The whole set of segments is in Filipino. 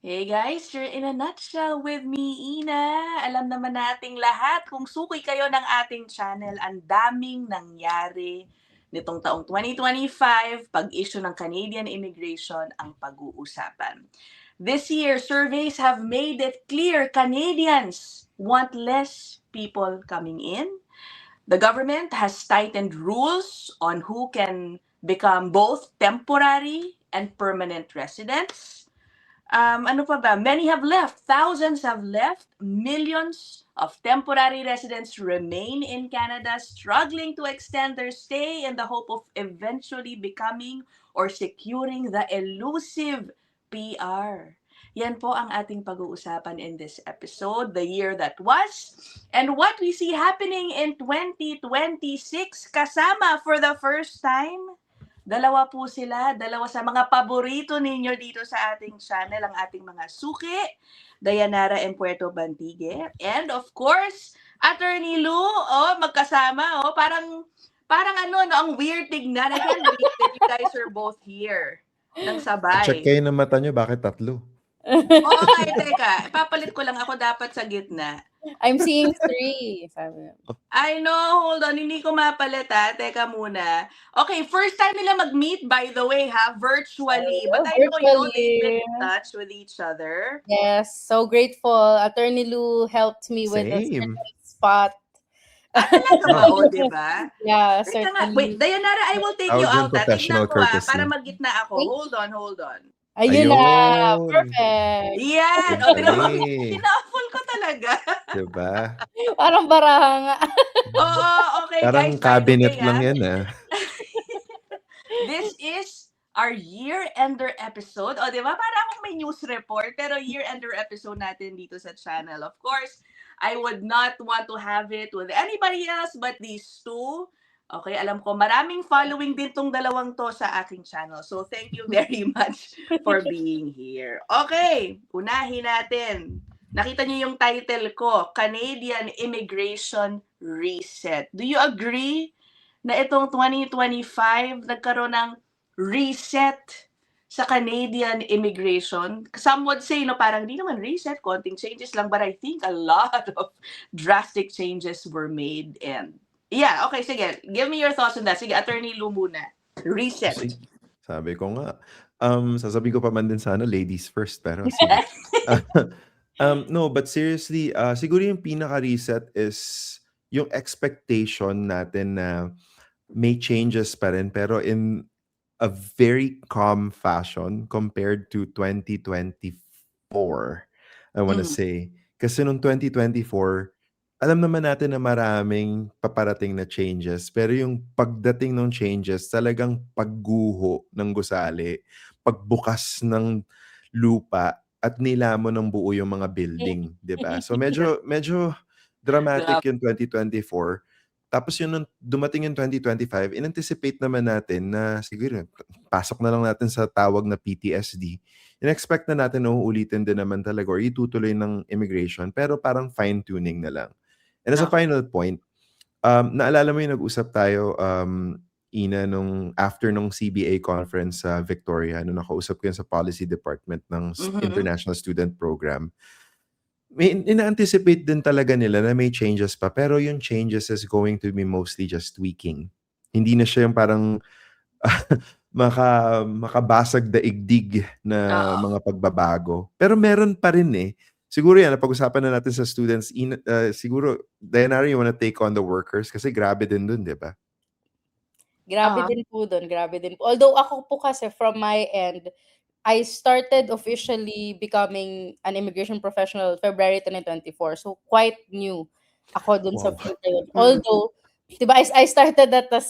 Hey guys, you're in a nutshell with me, Ina. Alam naman nating lahat kung suki kayo ng ating channel, ang daming nangyari nitong taong 2025, pag-issue ng Canadian immigration ang pag-uusapan. This year, surveys have made it clear Canadians want less people coming in. The government has tightened rules on who can become both temporary and permanent residents. Ano pa ba? Many have left. Thousands have left. Millions of temporary residents remain in Canada, struggling to extend their stay in the hope of eventually becoming or securing the elusive PR. Yan po ang ating pag-uusapan in this episode, the year that was, and what we see happening in 2026 kasama for the first time. Dalawa po sila, dalawa sa mga paborito ninyo dito sa ating channel, ang ating mga suki, Dayanara and Puerto Bantigue. And of course, Attorney Lou, magkasama, parang ano, no, ang weird tignan. I can't believe that you guys are both here ng Check sabay. kayo ng mata nyo, bakit tatlo? Oo nga, teka, ipapalit ko lang ako dapat sa gitna. I'm seeing 3. Sabi. I know, hold on, hindi ko mapalit ha. Teka muna. Okay, first time nila mag-meet, by the way, ha? Virtually. But I know, they've been in touch with each other. Yes, so grateful. Attorney Lou helped me with the Same. spot. Talaga ba? O, diba? Yeah, Teka nga, certainly. wait, Dayanara, I will take you Tawag yung out. professional Tignan ko courtesy. para mag-gitna ako. Hold on. Ayun na, Ayun. perfect. Yan! O, Okay. tinapol ko talaga. Diba? Parang baraha nga. Oo, okay Parang guys. cabinet by the way, lang ha? yan This is our year-ender episode. O, di ba? Para akong may news report, pero year-ender episode natin dito sa channel. Of course, I would not want to have it with anybody else but these two. Okay, alam ko, maraming following din tong dalawang to sa aking channel. So, thank you very much for being here. Okay, unahin natin. Nakita niyo yung title ko, Canadian Immigration Reset. Do you agree na itong 2025 nagkaroon ng reset sa Canadian immigration? Some would say, no, parang di naman reset, konting changes lang, but I think a lot of drastic changes were made. And yeah, okay, sige. Give me your thoughts on that. Sige, Attorney Lou muna. Reset. Sabi ko nga. Sasabihin ko pa man din sana, ladies first. Pero sige. No, but seriously, siguro yung pinaka-reset is yung expectation natin na may changes pa rin, pero in a very calm fashion compared to 2024, I want to say. Kasi nung 2024, alam naman natin na maraming paparating na changes, pero yung pagdating ng changes, talagang pagguho ng gusali, pagbukas ng lupa, at nilamon ng buo yung mga building, di ba? So medyo dramatic yung 2024. Tapos yun, nung dumating yung 2025, in-anticipate naman natin na siguro, pasok na lang natin sa tawag na PTSD. In-expect na natin na uulitin din naman talaga or itutuloy ng immigration, pero parang fine-tuning na lang. And as a final point, naalala mo yung nag-usap tayo, Ina, nung after nung CBA conference sa Victoria, nung nakausap ko yun sa policy department ng International Student Program, may ina-anticipate din talaga nila na may changes pa, pero yung changes is going to be mostly just tweaking. Hindi na siya yung parang makabasag daigdig na mga pagbabago. Pero meron pa rin eh. Siguro yan, napag-usapan na natin sa students. Siguro, Dayanara, you wanna take on the workers? Kasi grabe din dun, di ba? Grabe din po dun, grabe din po. Although ako po kasi from my end, I started officially becoming an immigration professional February 2024. So quite new ako dun sa field na yun. Although, diba, I started at a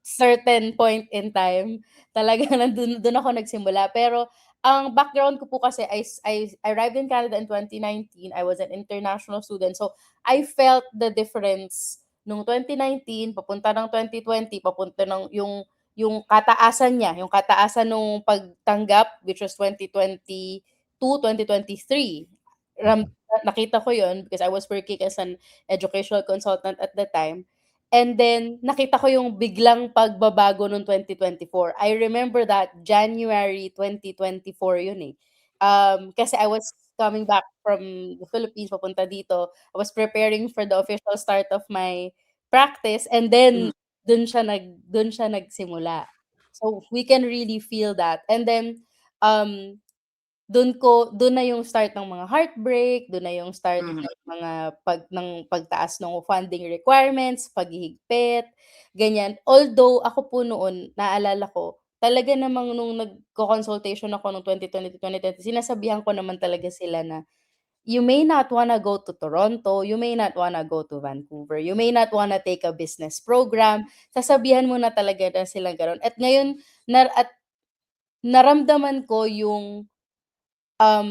certain point in time. Talagang dun ako nagsimula. Pero ang background ko po kasi, I arrived in Canada in 2019. I was an international student. So I felt the difference nung 2019, papunta ng 2020, papunta ng yung kataasan niya, yung kataasan nung pagtanggap, which was 2022, 2023. Nakita ko yun because I was working as an educational consultant at the time. And then, nakita ko yung biglang pagbabago noong 2024. I remember that January 2024 yun eh. Kasi I was coming back from the Philippines papunta dito. I was preparing for the official start of my practice and then Mm. dun siya nagsimula. So we can really feel that. And then um dun na yung start ng mga heartbreak, dun na yung start Mhm. ng mga pagtaas ng funding requirements, paghihigpit, ganyan. Although ako po noon naalala ko, talaga namang nung nagko-consultation ako nung 2020 to 2020 sinasabihan ko naman talaga sila na, "You may not wanna go to Toronto, you may not wanna go to Vancouver, you may not wanna take a business program." Sasabihan mo na talaga na silang gano'n at ngayon at naramdaman ko um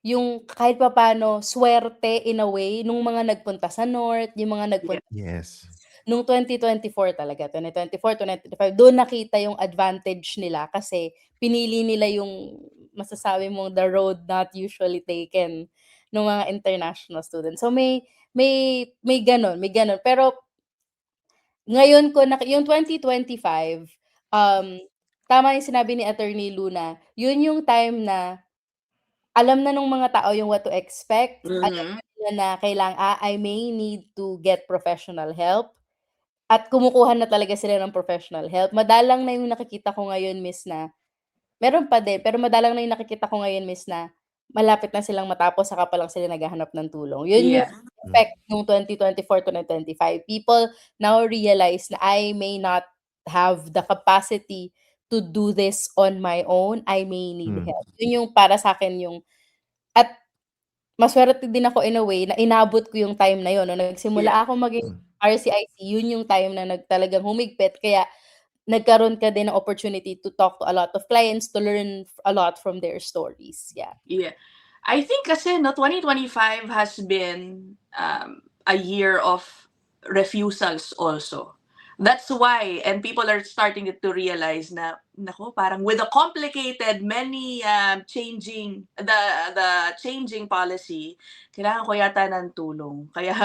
yung kahit papaano swerte in a way nung mga nagpunta sa North, yung mga Yeah. nagpunta Yes. nung 2024 talaga, 2024, 2025 dun nakita yung advantage nila kasi pinili nila yung masasabi mong the road not usually taken nung mga international students. So may gano'n, may gano'n. Pero ngayon ko yung 2025, um, tama yung sinabi ni Attorney Luna, yun yung time na alam na nung mga tao yung what to expect, alam Mhm. na nila na I may need to get professional help at kumukuha na talaga sila ng professional help. Madalang na yung nakikita ko ngayon Miss na meron pa din, pero madalang na yung nakikita ko ngayon Miss na malapit na silang matapos saka pa lang sila naghahanap ng tulong. Yun yung Yeah. Mm. effect nung 2024 to 2025. People now realize na I may not have the capacity to do this on my own, I may need Mm. help. Yun yung para sa'kin yung at masuwerte din ako in a way na inabot ko yung time na yun nung Yeah. nagsimula akong maging Mm. RCIC, yun yung time na talagang humigpit kaya nagkaroon ka din ng opportunity to talk to a lot of clients, to learn a lot from their stories, yeah. Yeah. I think kasi 2025 has been a year of refusals also. That's why, and people are starting to realize na, nako, parang with a complicated, many the changing policy, kailangan ko yata ng tulong. Kaya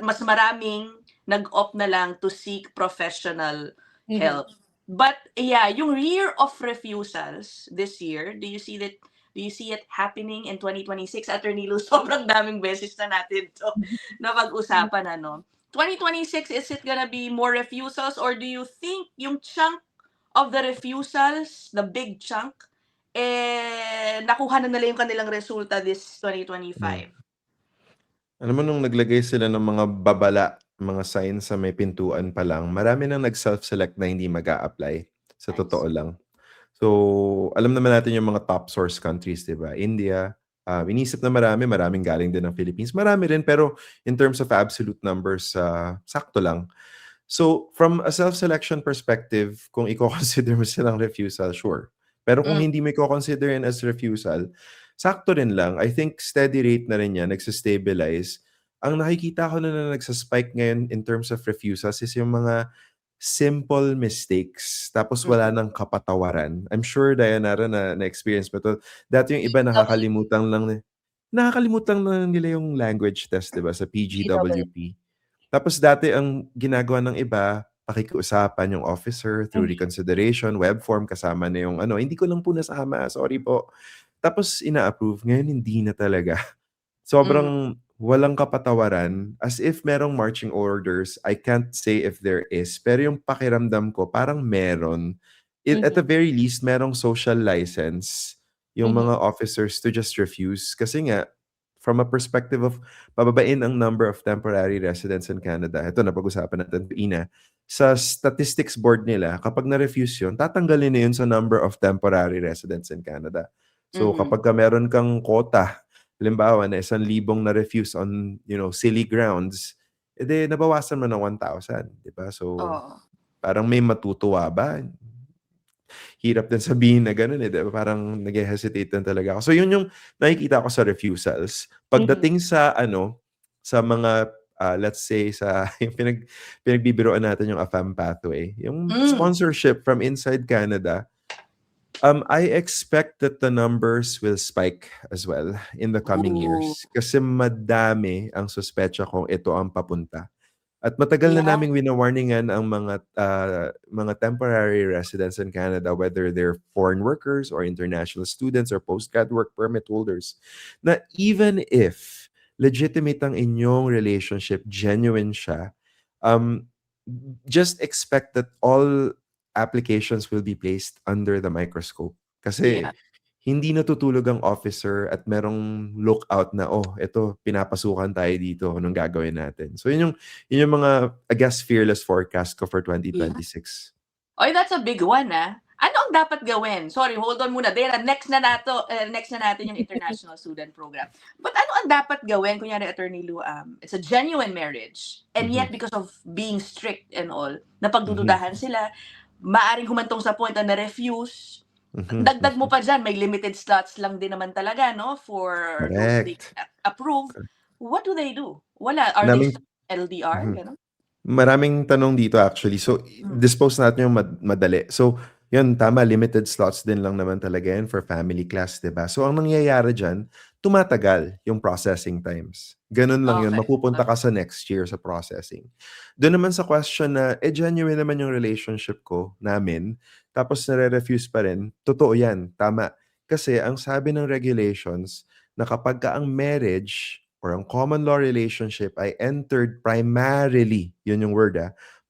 mas maraming nag-opt na lang to seek professional Mhm. help. But yeah, yung year of refusals this year, do you see it happening in 2026? Attorney Lou, sobrang daming beses na natin to napag-usapan, ano? 2026, is it gonna be more refusals or do you think yung chunk of the refusals, the big chunk, nakuha na nila yung kanilang resulta this Mm. 2025? Alam mo nung naglagay sila ng mga babala, mga sign sa may pintuan pa lang, marami nang nag-self-select na hindi mag-a-apply, sa Nice. totoo lang. So, alam naman natin yung mga top source countries, 'di ba? India, inisip na maraming galing din ng Philippines. Marami rin, pero in terms of absolute numbers, sakto lang. So, from a self-selection perspective, kung iko-consider mo silang refusal, sure. Pero kung Mm. hindi mo iko-consider yan as refusal, sakto rin lang. I think steady rate na rin yan, nagsa-stabilize. Ang nakikita ko na nagsa-spike ngayon in terms of refusals is yung mga simple mistakes tapos wala Mm. ng kapatawaran. I'm sure, Dayanara, na na-experience mo 'to. Dati yung iba nakakalimutan lang nila yung language test, 'di ba, sa PGW. PGWP. Tapos dati ang ginagawa ng iba, pakikiusapan yung officer through Mhm. reconsideration, web form, kasama na yung ano, "Hindi ko lang po nasama, sorry po." Tapos ina-approve, ngayon hindi na talaga. Mm. Sobrang walang kapatawaran, as if merong marching orders. I can't say if there is, pero yung pakiramdam ko parang meron. At Mhm. the very least, merong social license yung Mhm. mga officers to just refuse. Kasi nga, from a perspective of pababain ang number of temporary residents in Canada, ito napag-usapan natin kanina, sa statistics board nila, kapag na-refuse yun, tatanggalin na yun sa number of temporary residents in Canada. So Mhm. kapag meron kang quota, halimbawa na 1,000 na-refuse on, silly grounds, edi nabawasan mo ng 1,000, 'di ba? So, Oo. parang may matutuwa ba? Hirap din sabihin na gano'n, eh, 'di ba? Parang naghe-hesitate din talaga ako. So, 'yun yung nakikita ko sa refusals. Mhm. Pagdating sa sa mga, let's say sa yung pinagbibiruan natin yung AFAM pathway, yung Hmm. sponsorship from inside Canada. I expect that the numbers will spike as well in the coming Ooh. years kasi madami ang suspecha kung ito ang papunta. At matagal na Yeah. naming wina-warningan ang mga temporary residents in Canada, whether they're foreign workers or international students or postgrad work permit holders, na even if legitimate ang inyong relationship, genuine siya, um, just expect that all applications will be placed under the microscope. Kasi Yeah. hindi natutulog ang officer at merong lookout na, "Oh, eto pinapasukan tayo dito, anong gagawin natin?" So yun yung mga, I guess, fearless forecast ko for Yeah. 2026. Oy, that's a big one, ah. Ano ang dapat gawin? Sorry, hold on muna. Dera, next na natin yung international student program. But ano ang dapat gawin? Kunyari, Attorney Lou, it's a genuine marriage. And yet, Mhm, because of being strict and all, mhm, napagdududahan sila, maaring humantong sa point na na-refuse. mhm, Dagdag mo mhm. pa dyan, may limited slots lang din naman talaga, no? For those they Correct. approve. What do they do? Wala. Are they Naming stuck LDR? mhm. Ganon? Maraming tanong dito actually. So, Mm. dispose natin yung madali. So, yun, tama, limited slots din lang naman talaga yan for family class, 'di ba? So, ang nangyayari diyan, tumatagal yung processing times. Ganun lang yun, Okay. mapupunta ka sa next year sa processing. Doon naman sa question na, genuine naman yung relationship ko namin, tapos nare-refuse pa rin, totoo yan, tama. Kasi ang sabi ng regulations, na kapag ka ang marriage or ang common law relationship ay entered primarily, yun yung word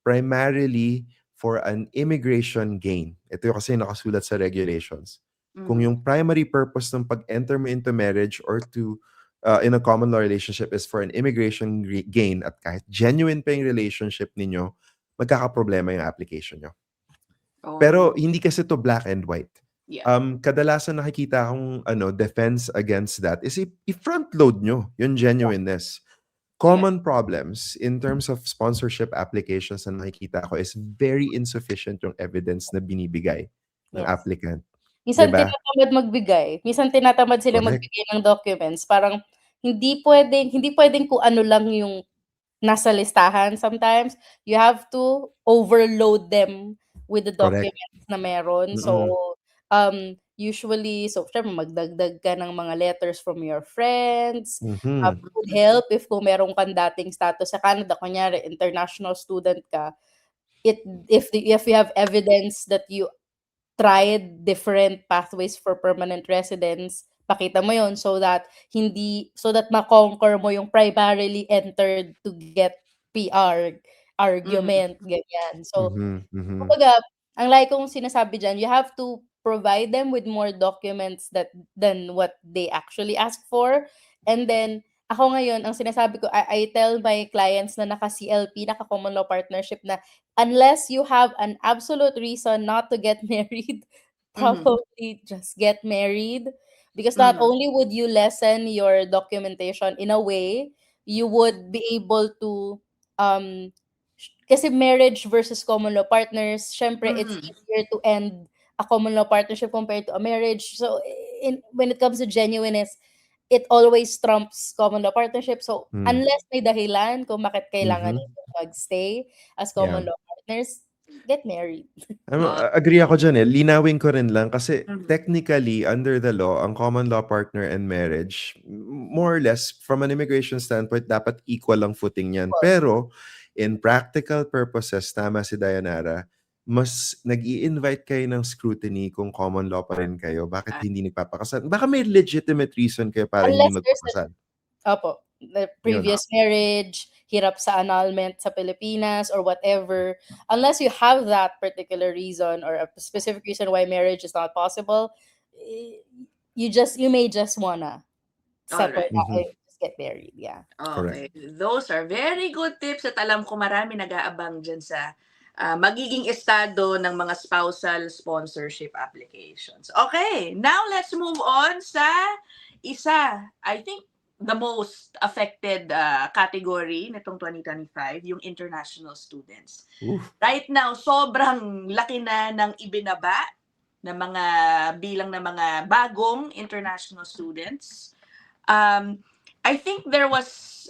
primarily for an immigration gain. Ito yung kasi nakasulat sa regulations. Kung Mm. yung primary purpose ng pag-enter mo into marriage or to in a common law relationship is for an immigration gain at kahit genuine pa yung relationship ninyo, magkakaproblema yung application nyo. Pero Oh, hindi kasi to black and white. yeah. Kadalasan nakikita akong defense against that is i-front load nyo yung genuineness. Yeah. Common problems in terms of sponsorship applications na nakikita ko is very insufficient yung evidence na binibigay ng Yes. applicant. Minsan 'Di ba? tinatamad magbigay, minsan tinatamad sila Correct. magbigay ng documents, parang hindi puwedeng kung ano lang yung nasa listahan. Sometimes you have to overload them with the Correct. documents na meron. So, Mm. usually siyempre magdagdag ka ng mga letters from your friends. Mhm. It would help if kung meron kang dating status sa Canada, kunyari international student ka, if you have evidence that you tried different pathways for permanent residence, pakita mo yon so that ma-conquer mo yung primarily entered to get PR Mhm. argument, ganyan. So, Mhm. Mhm. kumbaga, ang lagi kong sinasabi diyan, you have to provide them with more documents than what they actually ask for. And then, ako ngayon, ang sinasabi ko, I tell my clients na naka-CLP, naka-common law partnership na unless you have an absolute reason not to get married, Mhm. probably just get married. Because not Mhm. only would you lessen your documentation in a way, you would be able to um kasi marriage versus common law partners, syempre it's Mhm. easier to end a common law partnership compared to a marriage. So when it comes to genuineness, it always trumps common law partnership. So Hmm. unless may dahilan kung bakit kailangan Mhm. ninyo magstay as Yeah. common law partners, get married. Oh, Agree ako diyan, Linawin ko rin lang kasi mhm. technically under the law, ang common law partner and marriage, more or less from an immigration standpoint dapat equal ang footing niyan. Pero in practical purposes, tama si Dayanara, mas nag-i-invite kayo ng scrutiny kung common law pa rin kayo. Bakit Ah, hindi nagpapakasal? Baka may legitimate reason kayo para hindi Unless there's magpakasal. Opo, the Yun. previous marriage, hirap sa annulment sa Pilipinas or whatever, unless you have that particular reason or a specific reason why marriage is not possible, eh, you may just wanna alright. Mhm. just get married, yeah. Correct. Okay. Those are very good tips at alam ko marami nag-aabang diyan sa, magiging estado ng mga spousal sponsorship applications. Okay, now let's move on sa isa, I think the most affected, category nitong 2025, yung international students. Oof. Right now, sobrang laki na ng ibinaba na mga bilang ng mga bagong international students. I think there was,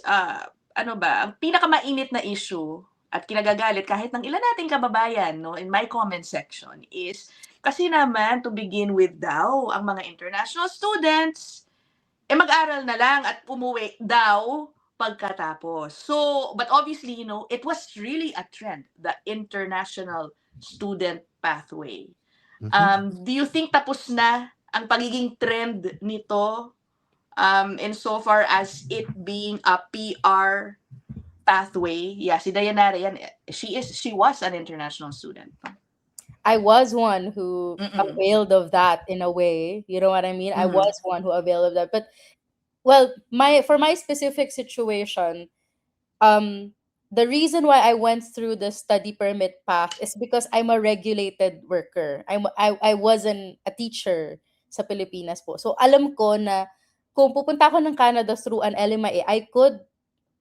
ano ba, ang pinakamainit na issue at kinagagalit kahit ng ilan nating kababayan, no, in my comment section is kasi naman to begin with daw ang mga international students mag-aral na lang at umuwi daw pagkatapos. So, but obviously, it was really a trend, the international student pathway. Do you think tapos na ang pagiging trend nito insofar as it being a PR pathway? Yeah, si Dayanara yan, she was an international student. I was one who Mm-mm. availed of that in a way. You know what I mean? I Mhm. was one who availed of that. But well, for my specific situation, the reason why I went through the study permit path is because I'm a regulated worker. I wasn't a teacher sa Pilipinas po. So alam ko na kung pupunta ako ng Canada through an LMIA, I could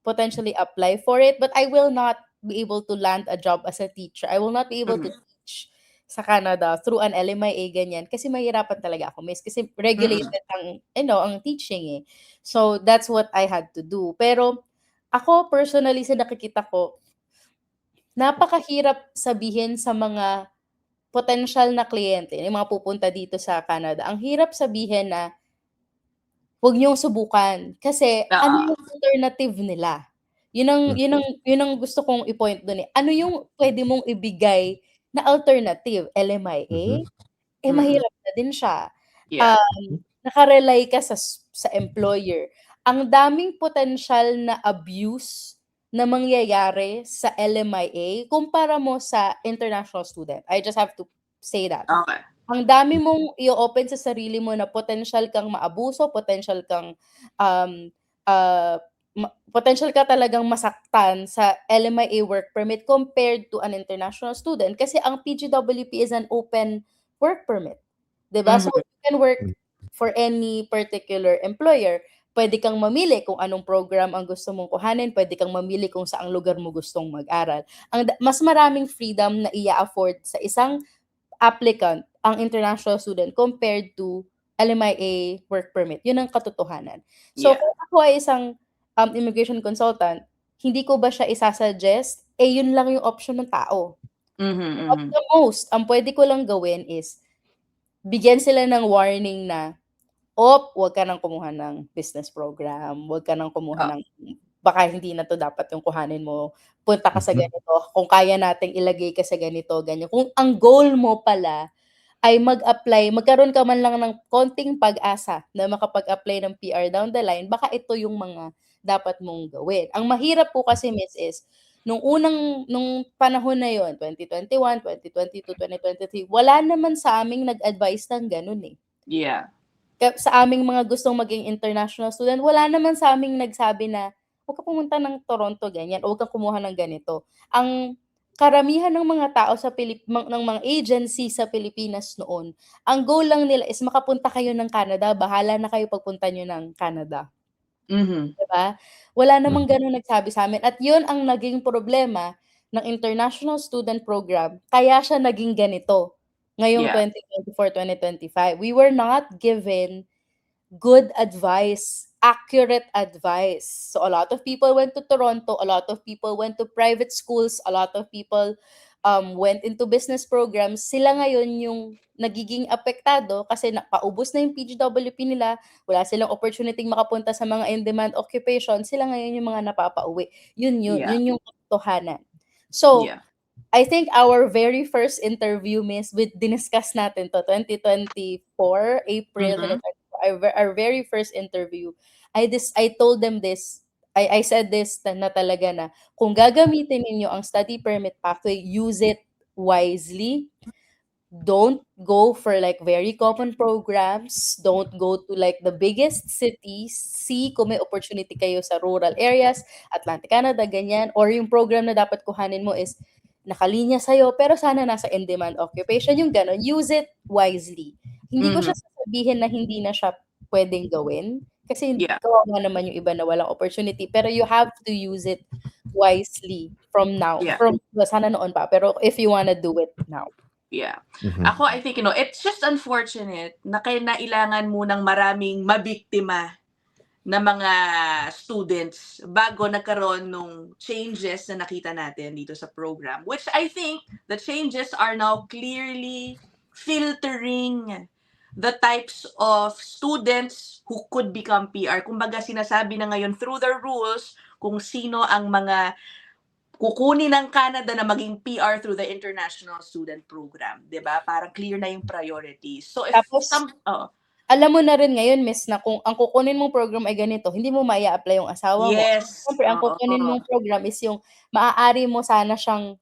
potentially apply for it, but I will not be able to land a job as a teacher. I will not be able to teach sa Canada through an LMIA ganyan kasi mahirapan talaga ako, miss, kasi regulated ang ang teaching eh. So that's what I had to do. Pero ako personally sa nakikita ko, napakahirap sabihin sa mga potential na kliyente, yung mga pupunta dito sa Canada. Ang hirap sabihin na huwag niyong subukan kasi ano yung alternative nila? Yun ang gusto kong i-point dun eh. Ano yung pwede mong ibigay na alternative? LMIA? Eh, mahirap na din siya. Yeah. Naka-rely ka sa employer. Ang daming potential na abuse na mangyayari sa LMIA kumpara mo sa international student. I just have to say that. Okay. Ang dami mong i-open sa sarili mo na potential kang maabuso, potential kang potential ka talagang masaktan sa LMIA work permit compared to an international student kasi ang PGWP is an open work permit. 'Di ba? So you can work for any particular employer. Pwede kang mamili kung anong program ang gusto mong kuhanin, pwede kang mamili kung saang lugar mo gustong mag-aral. Mas maraming freedom na i-afford sa isang applicant ang international student compared to LMIA work permit. Yun ang katotohanan. So, Yeah. kung ako ay isang immigration consultant, hindi ko ba siya isasuggest? Eh, yun lang yung option ng tao. At the most, ang pwede ko lang gawin is, bigyan sila ng warning na, huwag ka nang kumuha ng business program, huwag ka nang kumuha ng, baka hindi na to dapat yung kuhanin mo, punta ka sa ganito, kung kaya nating ilagay ka sa ganito, ganyan. Kung ang goal mo pala ay mag-apply, magkaroon ka man lang ng konting pag-asa na makapag-apply ng PR down the line, baka ito yung mga dapat mong gawin. Ang mahirap po kasi, miss, is nung panahon na yon, 2021, 2022, 2023, wala naman sa aming nag-advise ng ganun eh. Yeah. Sa aming mga gustong maging international student, wala naman sa aming nagsabi na huwag ka pumunta ng Toronto, ganyan, o huwag kang kumuha ng ganito. Ang karamihan ng mga tao ng mga agency sa Pilipinas noon, ang goal lang nila is makapunta kayo ng Canada, bahala na kayo pagpunta nyo ng Canada. Diba? Wala namang ganun nagsabi sa amin. At yun ang naging problema ng international student program, kaya siya naging ganito ngayong 2024-2025. We were not given good advice, accurate advice. So a lot of people went to Toronto, a lot of people went to private schools, a lot of people went into business programs. Sila ngayon yung nagiging apektado kasi paubos na yung PGWP nila, wala silang opportunity makapunta sa mga in-demand occupation, sila ngayon yung mga napapauwi. Yun yung katotohanan. So, I think our very first interview, miss, diniscuss natin to, 2024, April 2024, our very first interview, I told them this, I said this na talaga na, kung gagamitin ninyo ang study permit pathway, use it wisely. Don't go for like very common programs. Don't go to like the biggest cities. See kung may opportunity kayo sa rural areas, Atlantic Canada, ganyan. Or yung program na dapat kuhanin mo is nakalinya sa'yo, pero sana nasa in-demand occupation, yung gano'n. Use it wisely. Hindi ko siya sasabihin na hindi na siya pwedeng gawin, kasi kawawa naman yung iba na walang opportunity, pero you have to use it wisely from now. Sana noon pa, pero if you wanna do it now. Yeah. Ako, I think, it's just unfortunate na kailangan munang maraming mabiktima na mga students bago nagkaroon nung changes na nakita natin dito sa program, which I think the changes are now clearly filtering the types of students who could become PR. Kumbaga, sinasabi na ngayon through the rules, kung sino ang mga kukunin ng Canada na maging PR through the International Student Program, 'di ba? Parang clear na yung priorities. So if Tapos alam mo na rin ngayon, miss, na kung ang kukunin mong program ay ganito, hindi mo mai-a-apply yung asawa mo. yes, Siyempre ang kukunin mong program is yung maaari mo sana siyang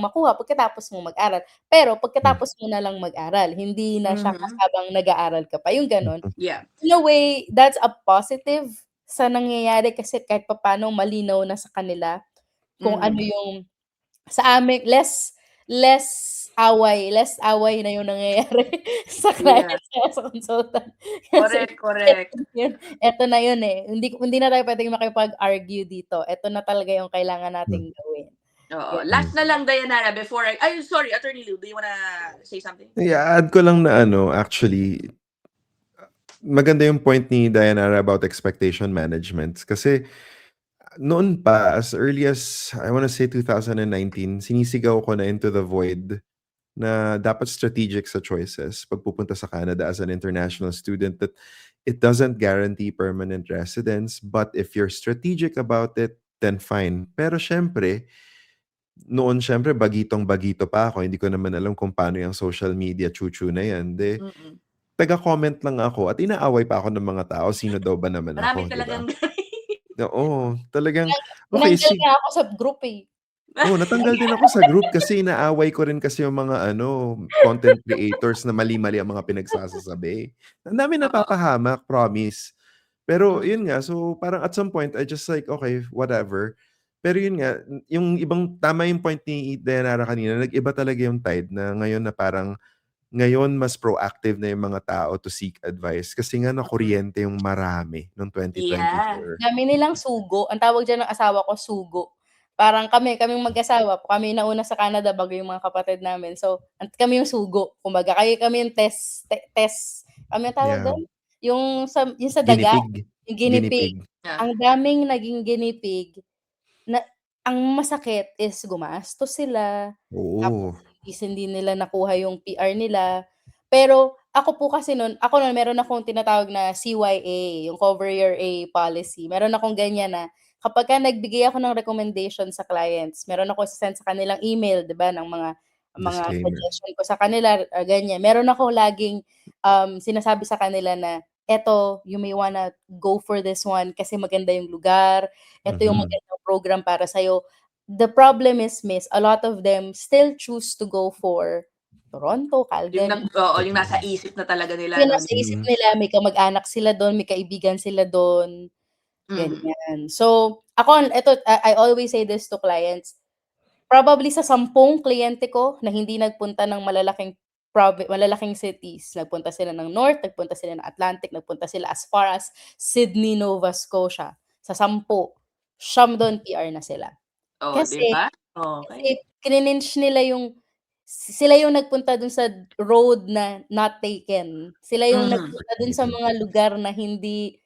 makuha pagkatapos mong mag-aral. Pero pagkatapos mo na lang mag-aral, hindi na siya habang nag-aaral ka pa, yung gano'n. Yeah. In a way, that's a positive sa nangyayari kasi kahit papaano malinaw na sa kanila kung ano yung sa amin less away na yung nangyayari sa client sa consultant. Kasi Correct. eto na yun, eh. Hindi na tayo puwedeng makipag-argue dito. Eto na talaga yung kailangan nating gawin. Oo. Last na lang, Dayanara, before sorry, Attorney Liu, do you wanna say something? I-add ko lang na actually, maganda yung point ni Dayanara about expectation management. Kasi noon pa, as early as, I wanna say 2019, sinisigaw ko na into the void na dapat strategic sa choices pag pupunta sa Canada as an international student, that it doesn't guarantee permanent residence, but if you're strategic about it, then fine. Pero noon bagitong-bagito pa ako, hindi ko naman alam kung paano yung social media chuchu na yan. Taga-comment lang ako at inaaway pa ako ng mga tao, sino daw ba naman Marami ako, di ba? talagang Oo, talagang Tinanggal nga ako sa group, eh. Oo, natanggal din ako sa group kasi inaaway ko rin kasi yung mga content creators na mali-mali ang mga pinagsasasabi. Ang dami napapahamak, promise. Pero yun nga, so parang at some point, I just like, okay, whatever. Pero yun nga, yung ibang, tama yung point ni Dayanara kanina, nag-iba talaga yung tide na ngayon na parang, ngayon mas proactive na yung mga tao to seek advice kasi nga nakuryente yung marami noong Yeah. 2024. Dami nilang sugo. Ang tawag diyan ng asawa ko, sugo. Parang kaming mag-asawa, kami yung nauna sa Canada bago yung mga kapatid namin. So, kami yung sugo. Kumbaga, kami yung test. Ano yung tawag Yeah. doon? Yung sa Guinea daga, pig. yung guinea Guinea pig. pig. Yeah. Ang daming naging guinea pig na ang masakit is gumastos sila. Tapos Oo. hindi nila nakuha yung PR nila. Pero ako noon meron akong tinatawag na CYA, yung Cover Your A policy. Meron akong ganyan na kapagka nagbigay ako ng recommendation sa clients, meron ako send sa kanilang email, 'di ba, ng mga Disclaimer. suggestion ko sa kanila, ganyan. Meron ako laging sinasabi sa kanila na eto, you may wanna go for this one kasi maganda yung lugar, eto yung magandang program para sa'yo. The problem is, miss, a lot of them still choose to go for Toronto, Calgary. Yung nasa isip na talaga nila, Yung no? nasa isip nila, may kamag-anak sila do'n, may kaibigan sila do'n, ganyan. So, I always say this to clients, probably sa 10 kliyente ko na hindi nagpunta ng malalaking cities, nagpunta sila ng North, nagpunta sila ng Atlantic, nagpunta sila as far as Sydney, Nova Scotia. Sa 10, 9 do'n PR na sila. Oh, Kasi di ba? Okay. sila yung nagpunta dun sa road na not taken. Sila yung nagpunta dun sa mga lugar na hindi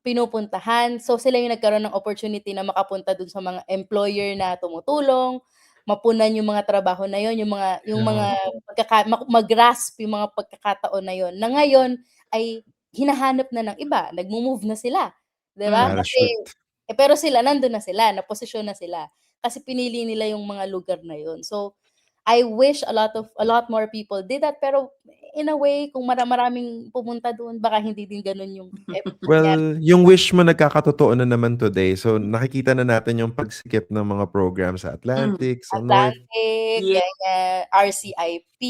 pinupuntahan. So, sila yung nagkaroon ng opportunity na makapunta dun sa mga employer na tumutulong, mapunan yung mga trabaho na yun, yung mga mag-grasp yung mga pagkakataon na yun, na ngayon ay hinahanap na ng iba, nagmo-move na sila, 'di ba? Kasi Parachute. pero sila nandun na sila, naposisyon na sila, kasi pinili nila yung mga lugar na yun. So, I wish a lot more people did that, pero in a way kung maraming pumunta doon baka hindi din gano'n yung nangyari. Well, yung wish mo nagkakatotoo na naman today. So, nakikita na natin yung pagsikip ng mga program sa Atlantic, sa North. Atlantic, Yeah. ganyan, RCIP,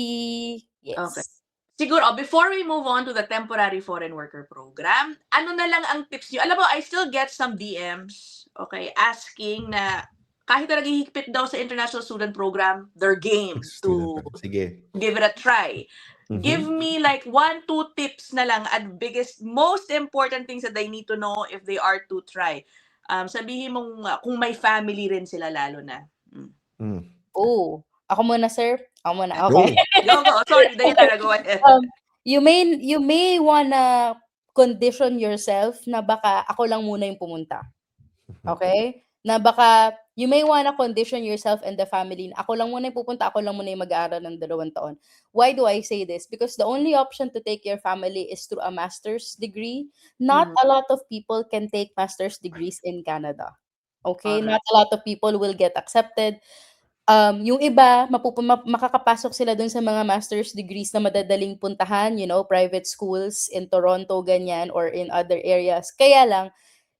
Okay. yes. Siguro, before we move on to the temporary foreign worker program, ano na lang ang tips niyo? Alam mo, I still get some DMs, okay, asking na kahit na naghihigpit daw sa international student program, they're game to Sige. give it a try. Give me like 1, 2 tips na lang at most important things that they need to know if they are to try. Sabihin mong kung may family rin sila lalo na. Oh, ako muna, sir? Ako muna, Go. okay. Go. Sorry, Dayanara, go ahead. You may wanna condition yourself na baka ako lang muna yung pumunta. Okay? Na baka you may wanna condition yourself and the family na, "Ako lang muna yung pupunta, ako lang muna yung mag-aaral ng 2 taon." Why do I say this? Because the only option to take your family is through a master's degree. Not Mhm. a lot of people can take master's degrees in Canada. Okay? Not Correct. a lot of people will get accepted. Yung iba makakapasok sila dun sa mga master's degrees na madadaling puntahan, private schools in Toronto, ganyan, or in other areas. Kaya lang,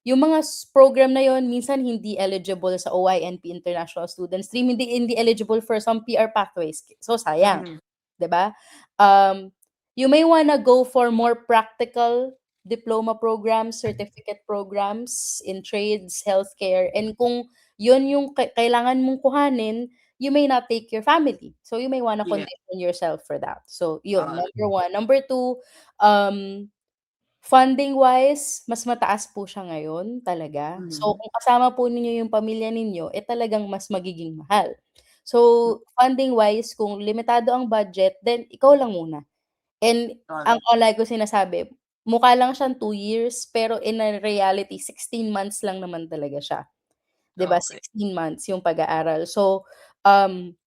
yung mga program na yon minsan hindi eligible sa OINP International Student Stream, hindi eligible for some PR pathways. So sayang, Mhm. 'di ba? Um, you may wanna go for more practical diploma programs, certificate programs in trades, healthcare, and kung yun yung kailangan mong kuhanin, you may not take your family. So you may wanna Yeah. condition yourself for that. So yun, Oo. number 1. Number 2, um funding-wise, mas mataas po siya ngayon talaga. So, Mhm. kung kasama po ninyo yung pamilya ninyo, talagang mas magiging mahal. So, Hmm, funding-wise, kung limitado ang budget, then ikaw lang muna. And ang correct. lagi ko sinasabi, mukha lang siyang 2 years, pero in a reality, 16 months lang naman talaga siya. 'Di ba, Okay. 16 months yung pag-aaral. So, um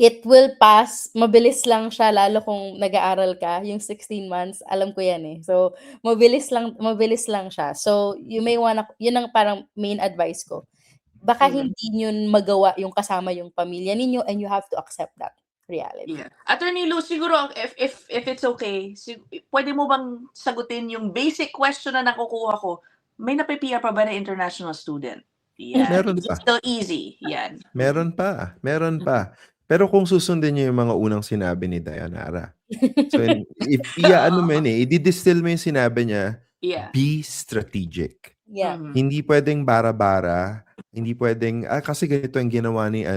it will pass, mabilis lang siya lalo kung nag-aaral ka, yung 16 months alam ko 'yan, eh. So, mabilis lang siya. So, you may wanna yun ang parang main advice ko. Baka Mhm. hindi niyo magawa yung kasama yung pamilya ninyo and you have to accept that reality. Yeah. Attorney Lou, siguro if it's okay, puwede mo bang sagutin yung basic question na nakukuha ko, may napi-PR pa ba na international student? Yan, Meron is it pa. still easy? Yan. Mhm. Meron Mhm. pa. Pero kung susundin niyo yung mga unang sinabi ni Dayanara, so if ano mo Oo. yun, i-distill mo yung sinabi niya, Yeah. be strategic. Yeah. Mhm. Hindi puwedeng bara-bara, hindi puwedeng, kasi ganito ang ginawa ni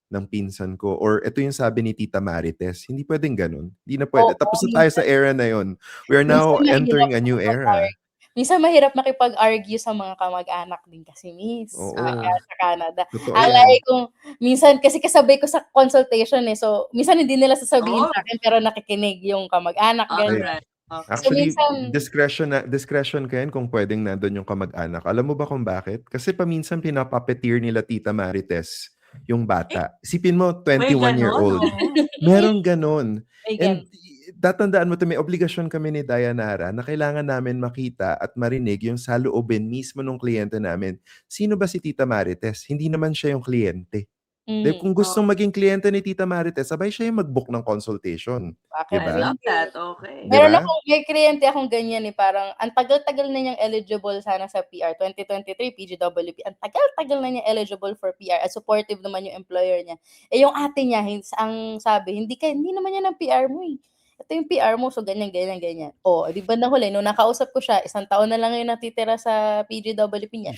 ng pinsan ko, or ito yung sabi ni Tita Marites, hindi puwedeng gano'n, hindi na puwede. Oo, Tapos na tayo sa minsan era na yun. We are minsan now mahirap entering a new era. minsan mahirap makipag-argue sa mga kamag-anak din kasi, miss, Oo. Oo, sa Canada. totoo Alay yan. kung minsan kasi kasabay ko sa consultation, eh, so minsan hindi nila sasabihin Oh, sa'kin pero nakikinig yung kamag-anak, ganyan. Ayun. alright. Okay. So Actually, minsan discretion ka yan kung puwedeng nandun yung kamag-anak. Alam mo ba kung bakit? Kasi paminsan pinapa-puppeteer nila Tita Marites yung Eh, bata. Isipin mo, may gano'n? 21-year-old. Oo. Meron gano'n. may And gan tatandaan mo 'to, may obligasyon kami ni Dayanara na kailangan namin makita at marinig yung saloobin mismo nung kliyente namin. Sino ba si Tita Marites? Hindi naman siya yung kliyente. 'Di mhm, kung Oh, gustong maging kliyente ni Tita Marites, sabay siya yung mag-book ng consultation, 'di bakit I ba? love hindi? that. Okay. 'Di ba? May kliyente akong ganyan, eh, parang ang tagal-tagal na niyang eligible sana sa PR, 2023 PGWP, ang tagal-tagal na niya eligible for PR at supportive naman yung employer niya. Eh, yung ate niya ang sabi, hindi naman yan ang PR mo, eh. Ito yung PR mo, so ganyan, ganyan, ganyan." Oh, 'di bandang huli nung nakausap ko siya, 1 taon na lang yung natitira sa PGWP niyan,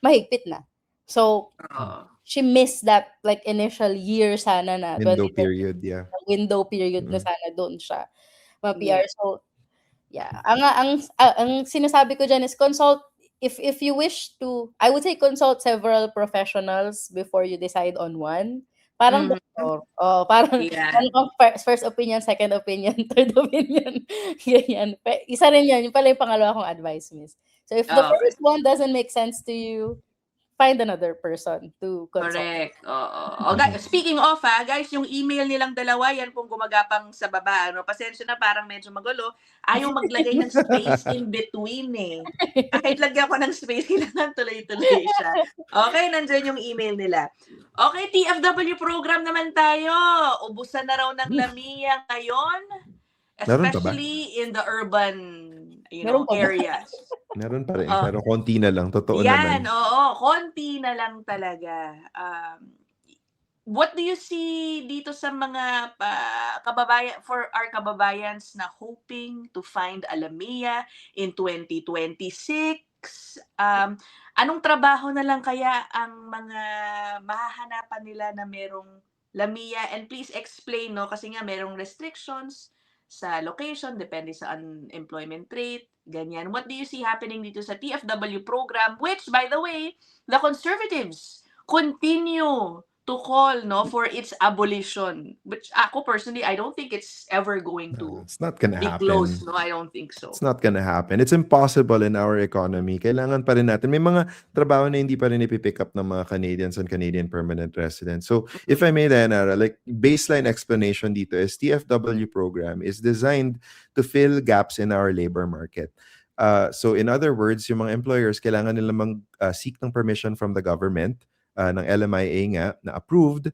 mahigpit na. So, Oo. she missed that like initial year sana na Window 2020, period, yeah. window period na Mm. sana doon siya ma-PR. Yeah. So, yeah, ang sinasabi ko diyan is consult if you wish to, I would say consult several professionals before you decide on one. Parang Mhm. doktor, oo, parang Yeah. meron kang first opinion, second opinion, third opinion, ganyan. Isa rin 'yun, yung pala yung pangalawa kong advice, miss. So if the Okay. first one doesn't make sense to you, find another person to consult. Correct, oo. O Mhm. speaking of, guys, yung email nilang dalawa yan pong gumagapang sa baba ano, pasensya na parang medyo magulo, ayaw maglagay ng space in between, eh. Kahit lagyan ko ng space kailangan tuloy-tuloy siya. Okay, nandiyan yung email nila. Okay, TFW program naman tayo. Ubusan na raw ng Lamia ngayon, Meron pa ba? especially in the urban, Meron pa ba? areas. Meron pa rin, Oh, pero konti na lang, totoo yan, naman. oo, konti na lang talaga. What do you see dito sa mga for our kababayans na hoping to find a Lamia in 2026? Anong trabaho na lang kaya ang mga mahahanapan nila na merong Lamia? And please explain, no, kasi nga merong restrictions sa location, depende sa unemployment rate, ganyan. What do you see happening dito sa TFW program, which, by the way, the conservatives continue to call, no, for its abolition. Which ako personally, I don't think it's ever going to It's not gonna be close, happen. no? I don't think so. It's not gonna happen. It's impossible in our economy. Kailangan pa rin natin. May mga trabaho na hindi pa rin ipipick up ng mga Canadians and Canadian permanent residents. So, if I may, Dayanara, like baseline explanation dito is TFW program is designed to fill gaps in our labor market. So, in other words, yung mga employers, kailangan nila seek ng permission from the government, ng LMIA nga, na approved,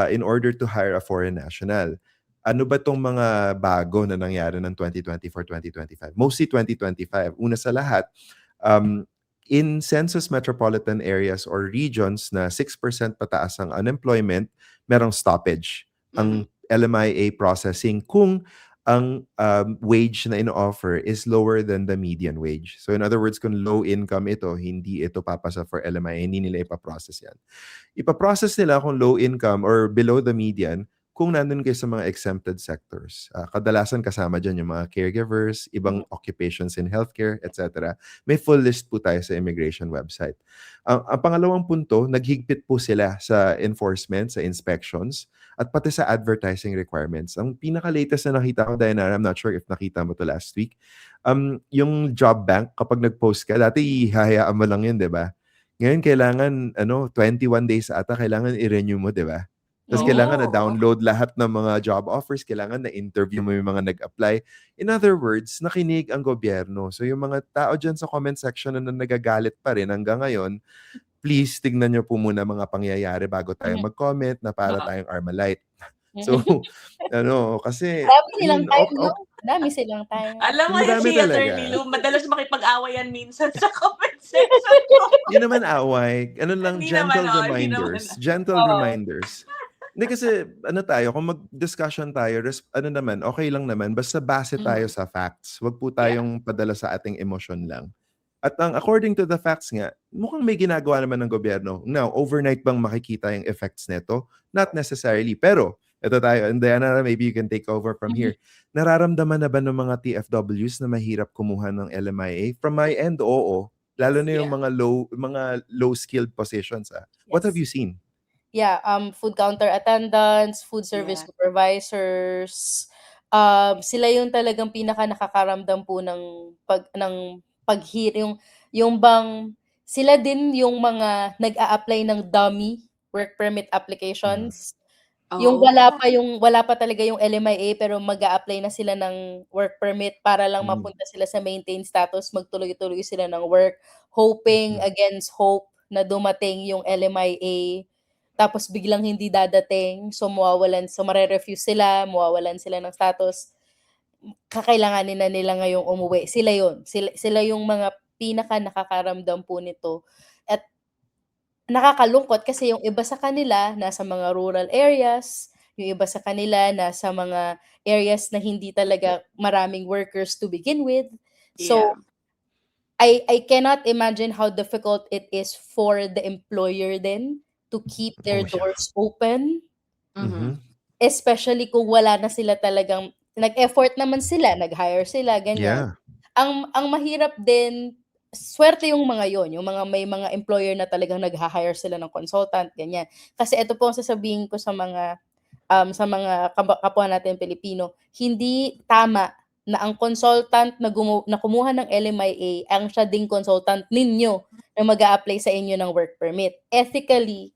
in order to hire a foreign national. Ano ba tong mga bago na nangyari ng 2024, 2025? Mostly 2025. Una sa lahat, in census metropolitan areas or regions na 6% pataas ang unemployment, merong stoppage ang LMIA processing kung ang wage na ino-offer is lower than the median wage. So in other words, kung low income ito, hindi ito papasa for LMIA, hindi nila ipaprocess yan. Ipaprocess nila kung low income or below the median kung nandun kayo sa mga exempted sectors. Kadalasan kasama dyan yung mga caregivers, ibang occupations in healthcare, etc. May full list po tayo sa immigration website. Ang pangalawang punto, naghigpit po sila sa enforcement, sa inspections, at pati sa advertising requirements. Ang pinaka-latest na nakita ko, Dayanara, I'm not sure if nakita mo to last week, yung job bank, kapag nag-post ka, dati hahayaan mo lang yun, di ba? Ngayon, kailangan, 21 days ata, kailangan i-renew mo, di ba? Tapos kailangan na download lahat ng mga job offers, kailangan na interview mo yung mga nag-apply. In other words, nakinig ang gobyerno. So yung mga tao dyan sa comment section na nagagalit pa rin hanggang ngayon, please tignan nyo po muna mga pangyayari bago tayo mag-comment na para tayong Armalite. So, kasi... Dami silang time, no? Dami silang time. Alam mo, Madami si talaga. Attorney Lou, madalas makipag-awayan minsan sa comment section ko. Yun naman away. Ano lang, Hindi gentle naman, hindi reminders. naman. Gentle reminders. Hindi kasi, tayo, kung mag-discussion tayo, okay lang naman, basta base tayo sa facts. Huwag po tayong padala sa ating emosyon lang. At according to the facts nga, mukhang may ginagawa naman ng gobyerno. Now, overnight bang makikita yung effects nito? Not necessarily. Pero, ito tayo, and Diana, maybe you can take over from here. Nararamdaman na ba ng mga TFWs na mahirap kumuha ng LMIA? From my end, oo. Lalo na yung mga low-skilled positions. What have you seen? Yeah, food counter attendants, food service supervisors, sila yung talagang pinaka nakakaramdam po ng yung bang sila din yung mga nag-a-apply ng dummy work permit applications. Yung wala pa talaga yung LMIA pero mag-a-apply na sila ng work permit para lang mapunta sila sa maintained status, magtuloy-tuloy sila ng work, hoping against hope na dumating yung LMIA. Tapos biglang hindi dadating, so mare-refuse sila, mawawalan sila ng status. Kakailanganin na nila ngayong umuwi. Sila yun. Sila yung mga pinaka nakakaramdam po nito. At nakakalungkot kasi yung iba sa kanila nasa mga rural areas, yung iba sa kanila nasa mga areas na hindi talaga maraming workers to begin with. So, I cannot imagine how difficult it is for the employer then to keep their doors open. Especially kung wala na sila talagang nag-effort naman sila, nag-hire sila, ganyan. Ang mahirap din, swerte yung mga yon, yung may mga employer na talagang nag-hire sila ng consultant, ganyan. Kasi ito po ang sasabihin ko sa mga kapwa natin Pilipino, hindi tama na ang consultant na kumuha ng LMIA ang siya ding consultant ninyo na mag-a-apply sa inyo ng work permit. Ethically,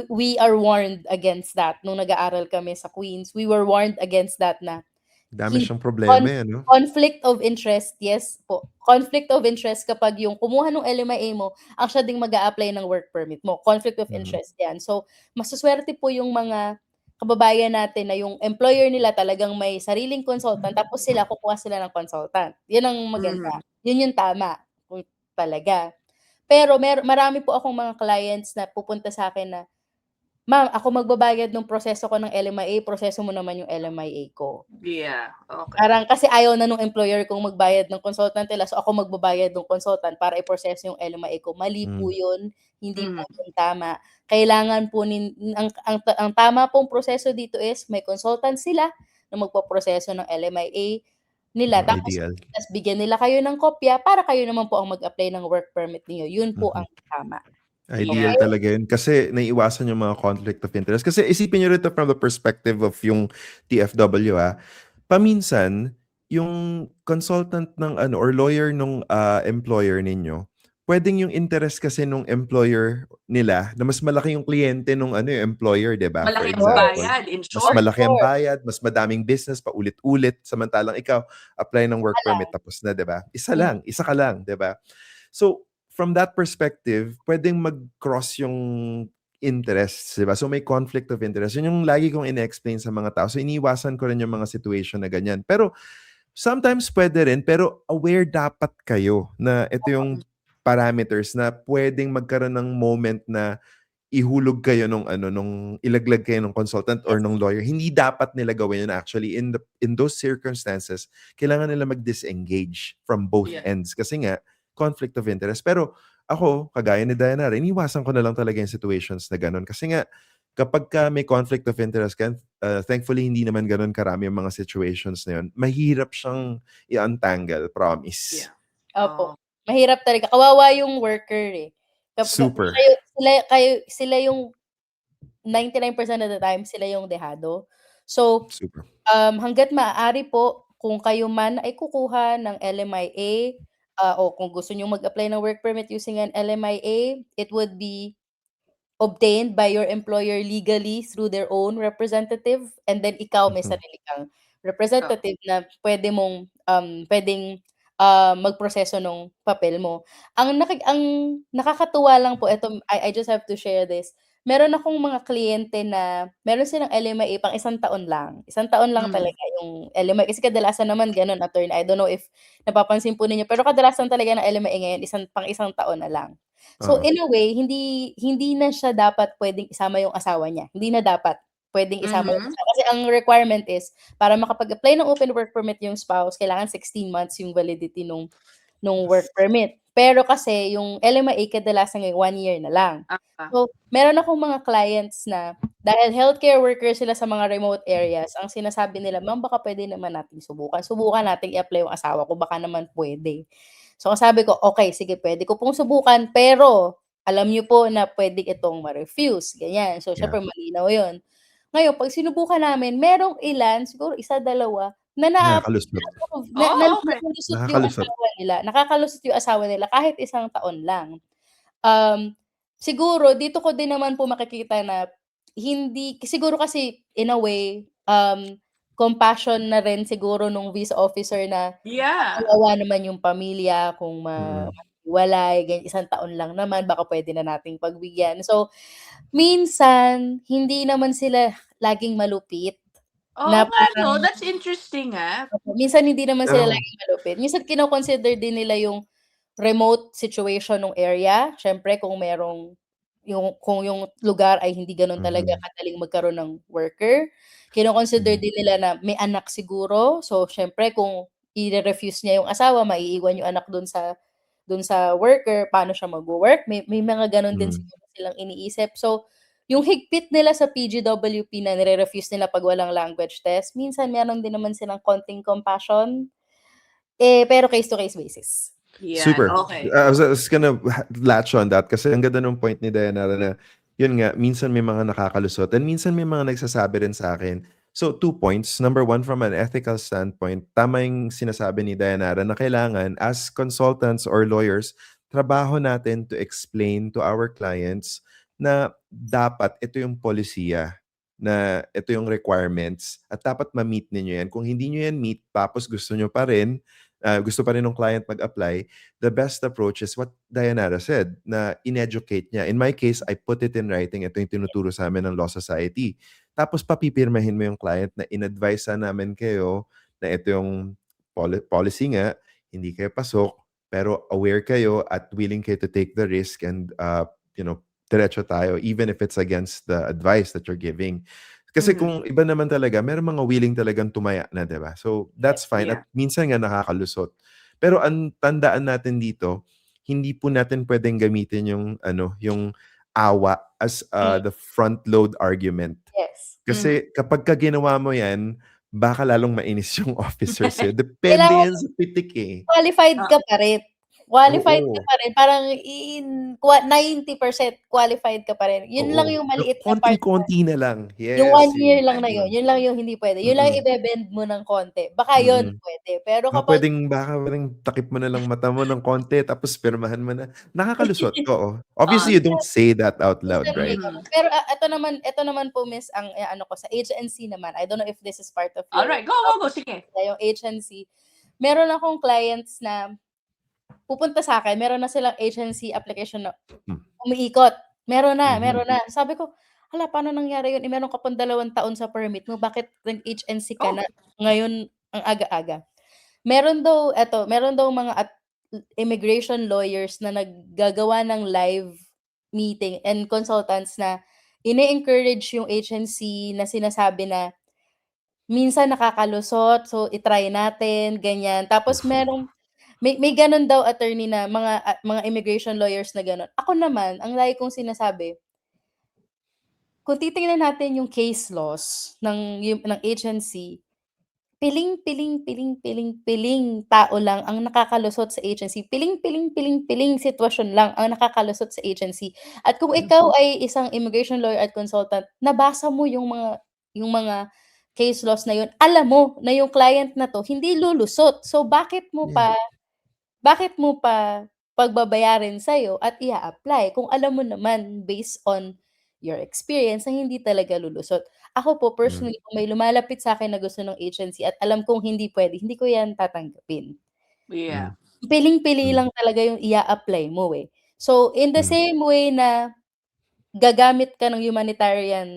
we are warned against that. Nung nag-aaral kami sa Queens, we were warned against that na dami siyang problema no? Conflict of interest, yes po. Conflict of interest kapag yung kumuha ng LMIA mo, ang siya ding mag-a-apply ng work permit mo. Conflict of interest yan. So, masuswerte po yung mga kababayan natin na yung employer nila talagang may sariling consultant tapos sila kukuha sila ng consultant. Yan ang maganda. Yun yung tama. Talaga. Pero marami po akong mga clients na pupunta sa akin na, ma'am, ako magbabayad ng proseso ko ng LMIA, proseso mo naman yung LMIA ko. Yeah, okay. Parang kasi ayaw na nung employer kong magbayad ng consultant nila, so ako magbabayad ng consultant para i-proseso yung LMIA ko. Mali po yun, hindi po yun tama. Kailangan po, ang tama pong proseso dito is may consultant sila na magpaproseso ng LMIA nila. Tapos bigyan nila kayo ng kopya para kayo naman po ang mag-apply ng work permit niyo. Yun po ang tama. Ideal Yeah. talaga yun kasi naiiwasan yung mga conflict of interest. Kasi isipin nyo rin ito from the perspective of yung TFW, paminsan yung consultant ng ano or lawyer nung employer ninyo, pwedeng yung interest kasi nung employer nila na mas malaki yung kliyente nung ano yung employer, 'di ba? For Malaki ang example, bayad, in mas Of short. malaki ang course. bayad, mas madaming business paulit-ulit, samantalang ikaw apply ng work permit tapos na, 'di ba? Isa ka lang, 'di ba? So, from that perspective, pwedeng mag-cross yung interests, 'di ba? So, may conflict of interest. Yun yung lagi kong ine-explain sa mga tao. So, iniiwasan ko rin yung mga situation na ganyan. Pero, sometimes pwede rin, pero aware dapat kayo na ito yung parameters na pwedeng magkaroon ng moment na ihulog kayo nung ano, nung ilaglag kayo ng consultant or nung lawyer. Hindi dapat nila gawin yun actually. In those circumstances, kailangan nila mag-disengage from both Yeah. ends kasi nga, conflict of interest. Pero ako, kagaya ni Diana, iniwasan ko na lang talaga yung situations na ganun. Kasi nga, kapag ka may conflict of interest ka, thankfully, hindi naman ganun karami yung mga situations na yun. Mahirap siyang i-untangle, promise. Yeah. Opo. Mahirap talaga. Kawawa yung worker, eh. Super. Sila yung 99% of the time, sila yung dehado. So, Super. hangga't maaari po, kung kayo man ay kukuha ng LMIA, o kung gusto niyong mag-apply ng work permit using an LMIA, it would be obtained by your employer legally through their own representative, and then ikaw may Mhm. sarili kang representative na pwedeng magproseso nung papel mo. Ang nakakatuwa lang po, eto, I just have to share this. Meron akong mga kliyente na meron silang LMIA pang isang taon lang. Isang taon lang talaga yung LMIA kasi kadalasan naman gano'n, attorney. I don't know if napapansin po ninyo, pero kadalasan talaga ng LMIA ngayon pang isang taon na lang. So, Oo. in a way, hindi na siya dapat puwedeng isama yung asawa niya. Hindi na dapat puwedeng isama yung asawa. Kasi ang requirement is para makapag-apply ng open work permit yung spouse, kailangan 16 months yung validity nung work permit. Pero kasi yung LMIA kadalasan ngayon 1 year na lang. So, meron akong mga clients na dahil healthcare workers sila sa mga remote areas, ang sinasabi nila, "Ma'am, baka puwede naman nating subukan. Subukan nating i-apply yung asawa ko, baka naman puwede." So, ang sabi ko, "Okey, sige, puwede ko pong subukan, pero alam niyo po na puwede itong ma-refuse." Ganyan. So, Yeah. siyempre malinaw yun. Ngayon 'pag sinubukan namin, merong ilan, siguro isa, dalawa, na Nakakalusot. Okay. nalulusot yung Nakakalusot. asawa nila. Nakakalusot yung asawa nila kahit isang taon lang. Siguro dito ko din naman po makikita na hindi siguro kasi in a way, compassion na rin siguro nung visa officer na Yeah. kawawa naman yung pamilya kung Mm. maghiwalay, isang taon lang naman, baka puwede na nating pagbigyan. So, minsan hindi naman sila laging malupit Oo na nga parang 'no, that's interesting, minsan hindi naman sila Pero laging malupit. Minsan kino-consider din nila yung remote situation nung area. Siyempre kung yung lugar ay hindi gano'n talaga kadaling magkaroon ng worker, kino-consider din nila na may anak siguro. So, siyempre kung ire-refuse niya yung asawa, maiiwan yung anak dun sa worker, paano siya magwo-work? May mga gano'n din siguro silang iniisip. So, yung higpit nila sa PGWP na nire-refuse nila 'pag walang language test, minsan meron din naman silang konting compassion, pero case to case basis. Yan, super. okay. I was gonna latch on that kasi ang ganda nung point ni Dayanara na yun nga, minsan may mga nakakalusot and minsan may mga nagsasabi rin sa akin. So, 2 points. Number 1, from an ethical standpoint, tama yung sinasabi ni Dayanara na kailangan as consultants or lawyers, trabaho natin to explain to our clients na dapat ito yung polisiya, na ito yung requirements at dapat ma-meet ninyo yan. Kung hindi nyo yan meet, tapos gusto pa rin ng client mag-apply, the best approach is what Dayanara said, na in-educate niya. In my case, I put it in writing. Ito yung tinuturo sa amin ng Law Society. Tapos papipirmahin mo yung client na in-advise namin kayo na ito yung policy nga, hindi kayo pasok, pero aware kayo at willing kayo to take the risk and, diretso tayo, even if it's against the advice that you're giving. Kasi kung iba naman talaga, merong mga willing talagang tumaya na, 'di ba? So, that's fine Yeah. at minsan nga nakakalusot. Pero ang tandaan natin dito, hindi po natin puwedeng gamitin yung ano, yung awa as, the front load argument. Yes. Kasi kapagka ginawa mo 'yan, baka lalong mainis yung officer sa'yo. Depende Kailangan yan sa pitik, eh. qualified ka pa rin. qualified ka Oo. pa rin. Parang 90% qualified ka pa rin. Yun lang Oo. yung maliit na part na Konting-konti na lang. yung Yes, 1 year yun. lang na yun lang yung hindi puwede. Yun lang yung Mm. ibe-bend mo ng konti. Baka yun Mm. puwede. Pero kapag Baka puwedeng takip mo na lang mata mo ng konti tapos pirmahan mo na. Nakakalusot, oo. Obviously, you don't say that out loud, minsan may right? gano'n. Pero, eto naman po Miss ang ano ko sa agency naman, I don't know if this is part of your Alright, go, topic sige. yung agency. Meron akong clients na pupunta sa'kin, meron na silang agency application na Hmm. umiikot. Meron na, Mhm. meron na. Sabi ko, "Hala, paano nangyari yun? Eh, meron ka pang 2 taon sa permit mo, bakit nag-agency ka Oh. na ngayon ang aga-aga?" Meron daw mga immigration lawyers na naggagawa ng live meeting and consultants na ine-encourage yung agency na sinasabi na minsan nakakalusot, so i-try natin, ganyan. Tapos may gano'n daw attorney na mga immigration lawyers na gano'n. Ako naman, ang lagi kong sinasabi, kung titingnan natin yung case laws ng agency, piling tao lang ang nakakalusot sa agency. Piling sitwasyon lang ang nakakalusot sa agency. At kung ikaw ay isang immigration lawyer at consultant, nabasa mo yung mga case laws na yun, alam mo na yung client na 'to hindi lulusot. So Yeah. bakit mo pa pagbabayarin sa'yo at ia-apply kung alam mo naman based on your experience na hindi talaga lulusot. Ako po Hmm. personally kung may lumalapit sa'kin na gusto ng agency at alam kong hindi puwede, hindi ko 'yan tatanggapin. Yeah. Hmm. Piling-pili Hmm. lang talaga yung ia-apply mo, eh. So, in the Hmm. same way na gagamit ka ng humanitarian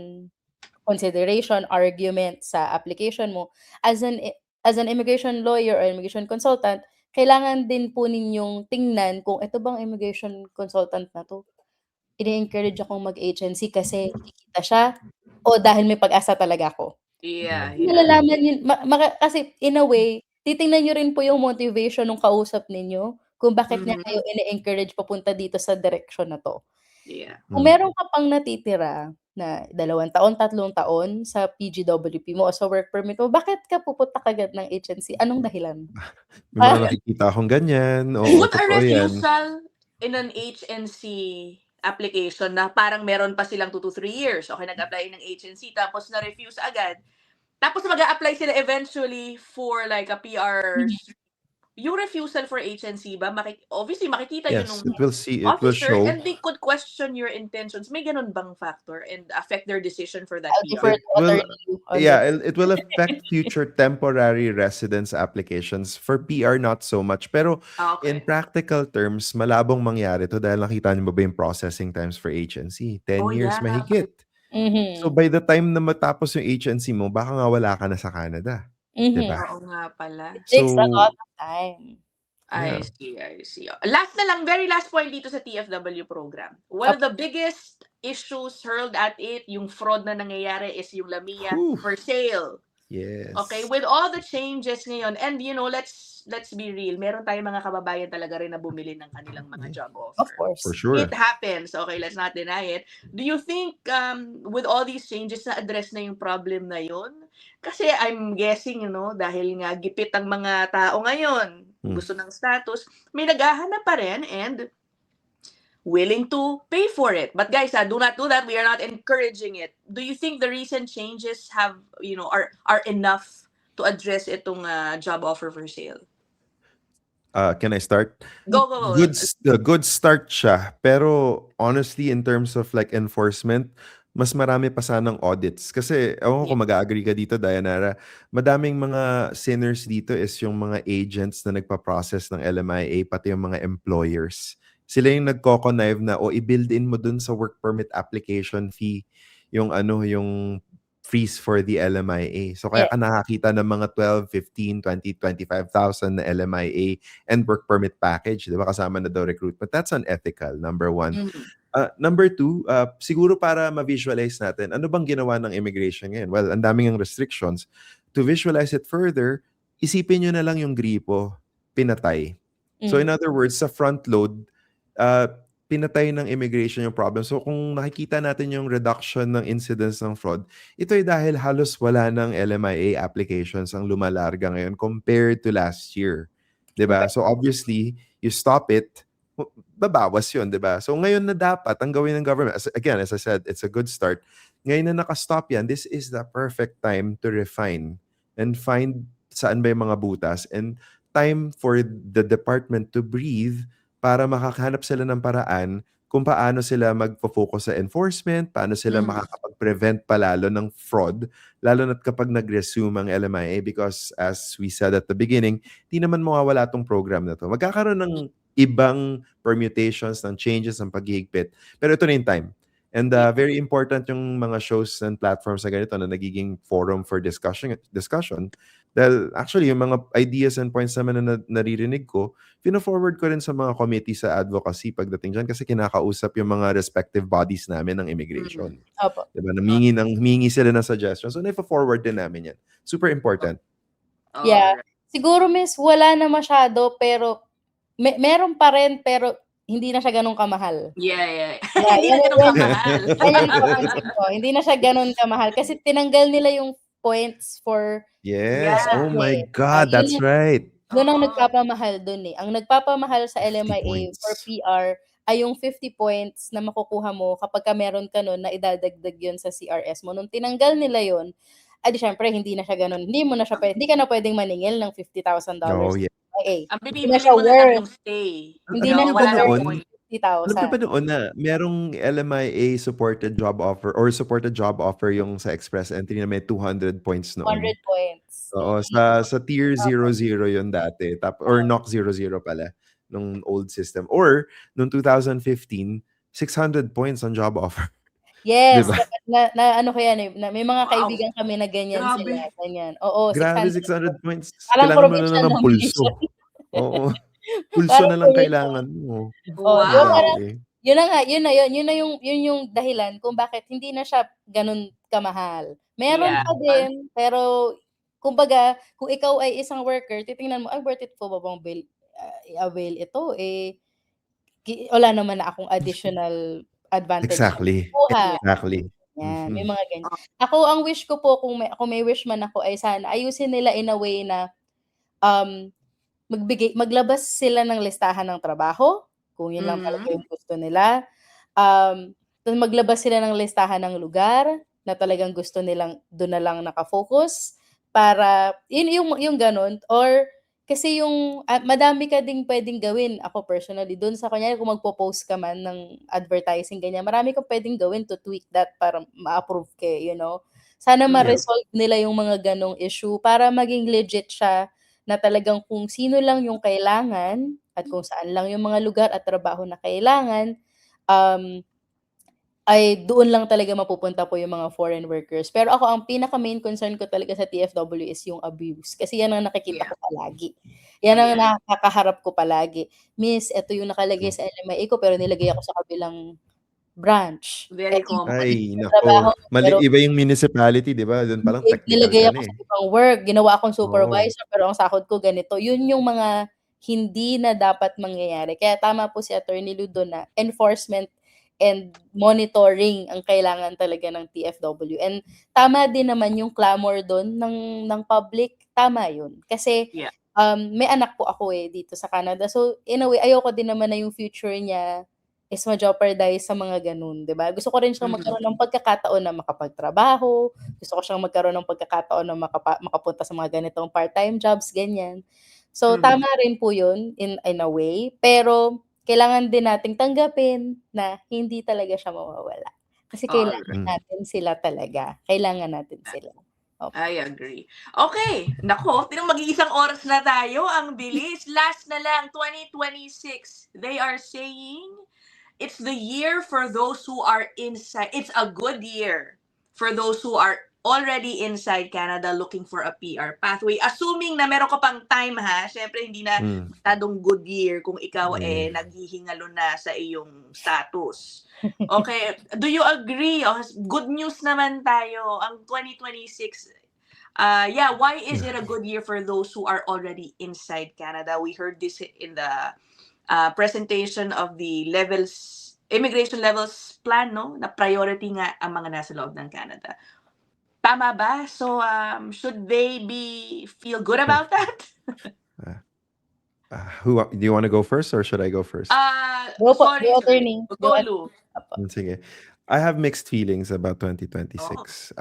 consideration, argument sa application mo, as an immigration lawyer or immigration consultant, kailangan din po ninyong tingnan kung eto bang immigration consultant na 'to, ini-encourage akong mag-agency kasi kikita siya o dahil may pag-asa talaga ako. Yeah, Hmm. yeah. Malalaman yun kasi in a way, titingnan niyo rin po yung motivation nung kausap ninyo kung bakit niya Mhm. kayo ini-encourage papunta dito sa direksyon na 'to. Yeah. Kung Hmm. meron ka pang natitira na 2 taon, 3 taon sa PGWP mo o sa work permit mo, bakit ka pupunta kaagad ng agency? Anong dahilan? May mga nakikita akong ganyan. Oo, Put a totoo yan. refusal in an HNC application na parang meron pa silang 2 to 3 years. Okay, nag-apply ng agency tapos na-refuse agad. Tapos mag-a-apply sila eventually for like a PR. Mhm. Yung refusal for agency ba, obviously makikita yun Yes, nung it will officer show. and they could question your intentions. May ganun bang factor and affect their decision for that I'll defer PR? It to will attorney on Yeah, this. it will affect future temporary residence applications. For PR, not so much. Pero in Okay. practical terms, malabong mangyari 'to dahil nakita niyo ba yung processing times for agency? 10 Oh, years yeah. mahigit. So, Mhm. by the time na matapos yung agency mo, baka nga wala ka na sa Canada, 'di Mhm. ba? Oo nga pala. It takes a lot So, of time. yeah. I see. Last na lang, very last point dito sa TFW program. One of Opo. the biggest issues hurled at it, yung fraud na nangyayari is yung Lamia Whew. for sale. Okay, Yes. with all the changes ngayon, and let's be real, meron tayong mga kababayan talaga rin na bumili ng kanilang mga Yeah, job Of offer. for course. It sure. happens, okay, let's not deny it. Do you think with all these changes na address na yung problem na yun? Kasi I'm guessing, dahil nga gipit ang mga tao ngayon, Hmm. gusto ng status, may naghahanap pa rin and willing to pay for it. But guys, do not do that. We are not encouraging it. Do you think the recent changes are enough to address itong job offer for sale? Can I start? Go, go, go. Good start siya. Pero honestly, in terms of like enforcement, mas marami pa sanang audits. Kasi, ewan ko kung mag-a-agree ka dito, Dayanara, madaming mga sinners dito is yung mga agents na nagpa-process ng LMIA, pati yung mga employers. Sila yung nagko-connive na, i-build in mo dun sa work permit application fee, yung fees for the LMIA. So, kaya Yeah. ka nakakita ng mga 12, 15, 20, 25,000 na LMIA and work permit package, di ba? Kasama na daw recruitment. That's unethical, number one. Mhm. Number two, siguro para ma-visualize natin, ano bang ginawa ng immigration ngayon? Well, ang daming ang restrictions. To visualize it further, isipin nyo na lang yung gripo, pinatay. So in other words, sa front load, pinatay ng immigration yung problem. So kung nakikita natin yung reduction ng incidence ng fraud, ito ay dahil halos wala ng LMIA applications ang lumalarga ngayon compared to last year. 'Di ba? Okay. So obviously, you stop it, babawas yun, di ba? So ngayon na dapat ang gawin ng government, again, as I said, it's a good start. Ngayon na nakastop yan, this is the perfect time to refine and find saan ba yung mga butas, and time for the department to breathe para makakahanap sila ng paraan kung paano sila magpo-focus sa enforcement, paano sila makakapag-prevent palalo ng fraud, lalo na't kapag nag-resume ang LMIA, because as we said at the beginning, di naman mawawala tong program na to. Magkakaroon ng ibang permutations, ng changes, ng paghihigpit. Pero ito na yung time. And very important yung mga shows and platforms na ganito na nagiging forum for discussion. Dahil actually, yung mga ideas and points naman na naririnig ko, pino-forward ko rin sa mga committee sa advocacy pagdating dyan kasi kinakausap yung mga respective bodies namin ng immigration. Opo. Diba? Humingi sila ng suggestions. So, na-forward din namin yan. Super important. Yeah. Siguro, miss, wala na masyado, pero meron pa rin, pero hindi na siya ganun kamahal. Yeah. Hindi na ganun kamahal. Yan yung concept ko. Hindi na siya ganun kamahal. Kasi tinanggal nila yung points for... Yes. Yeah. Oh my God, that's right. Doon ang nagpapamahal dun eh. Ang nagpapamahal sa LMIA for PR ay yung 50 points na makukuha mo kapag ka meron ka nun na idadagdag yun sa CRS mo. Nung tinanggal nila yun, di syempre hindi na siya ganun. Hindi ka na pwedeng maningil ng $50,000. Oh, yeah. Ang pinipili mo na lang yung stay. Hindi na wala na worth 50,000. Alam ko pa noon na merong LMIA supported job offer or supported job offer yung sa express entry na may 200 points noon. 200 points. Oo, sa tier 00 yun dati. Or NOC 00 pala nung old system. Or nung 2015, 600 points on job offer. Yes, diba? na ano ko yan eh. May mga kaibigan kami na ganyan sila. Ganyan. Oo, grabe, 600 points. Kailangan mo na ng pulso. Oo. Pulso na lang kailangan mo. Wow. Yun yung dahilan kung bakit hindi na siya ganun kamahal. Meron pa din, pero kumbaga, kung ikaw ay isang worker, titingnan mo, ay worth it po ba bang i-avail ito? Wala naman na akong additional advantage. Exactly. Yan, may mga ganyan. Ako, ang wish ko po, kung may wish man ako, ay sana ayusin nila in a way na maglabas sila ng listahan ng trabaho, kung yun lang talaga yung gusto nila. Tapos maglabas sila ng listahan ng lugar na talagang gusto nilang doon na lang nakafocus para yung ganun. Or kasi yung madami ka ding pwedeng gawin. Ako personally, doon sa kanya kung magpo-post ka man ng advertising ganyan, marami kang pwedeng gawin to tweak that para ma-approve ka, Sana ma-resolve nila yung mga ganong issue para maging legit siya na talagang kung sino lang yung kailangan at kung saan lang yung mga lugar at trabaho na kailangan, ay doon lang talaga mapupunta po yung mga foreign workers. Pero ako, ang pinaka-main concern ko talaga sa TFW is yung abuse. Kasi yan ang nakikita ko palagi. Yan ang nakakaharap ko palagi. Miss, ito yung nakalagay sa LMIA ko pero nilagay ako sa kabilang branch. Very common. Ay, nako. Iba yung municipality, di ba? Doon palang technical nilagay ka ako na sa ibang work. Ginawa akong supervisor pero ang sahod ko ganito. Yun yung mga hindi na dapat mangyayari. Kaya tama po si Attorney Ludo na enforcement and monitoring ang kailangan talaga ng TFW. And tama din naman yung clamor doon ng public. Tama yun. Kasi may anak po ako dito sa Canada. So in a way, ayoko din naman na yung future niya is ma-jeopardize sa mga ganun, 'di ba? Gusto ko rin siyang magkaroon ng pagkakataon na makapagtrabaho. Gusto ko siyang magkaroon ng pagkakataon na makapunta sa mga ganitong part-time jobs, ganyan. So tama rin po 'yun in a way, pero kailangan din nating tanggapin na hindi talaga siya mawawala. Kasi kailangan natin sila talaga. Kailangan natin sila. I agree. Okay. Nako, mag-iisang oras na tayo. Ang bilis. Last na lang, 2026. They are saying it's the year for those who are inside. It's a good year for those who are already inside Canada looking for a PR pathway. Assuming na meron ka pang time ha, syempre hindi na masyadong good year kung ikaw naghihingalo na sa iyong status. Okay, do you agree? Good news naman tayo. Ang 2026, why is it a good year for those who are already inside Canada? We heard this in the presentation of the immigration levels plan, no? Na priority nga ang mga nasa loob ng Canada. Tama ba? So, should they feel good about that? Do you want to go first or should I go first? Go po, Sorry, go sorry. attorney. Go, Go Lou. Sige. I have mixed feelings about Oh. 2026.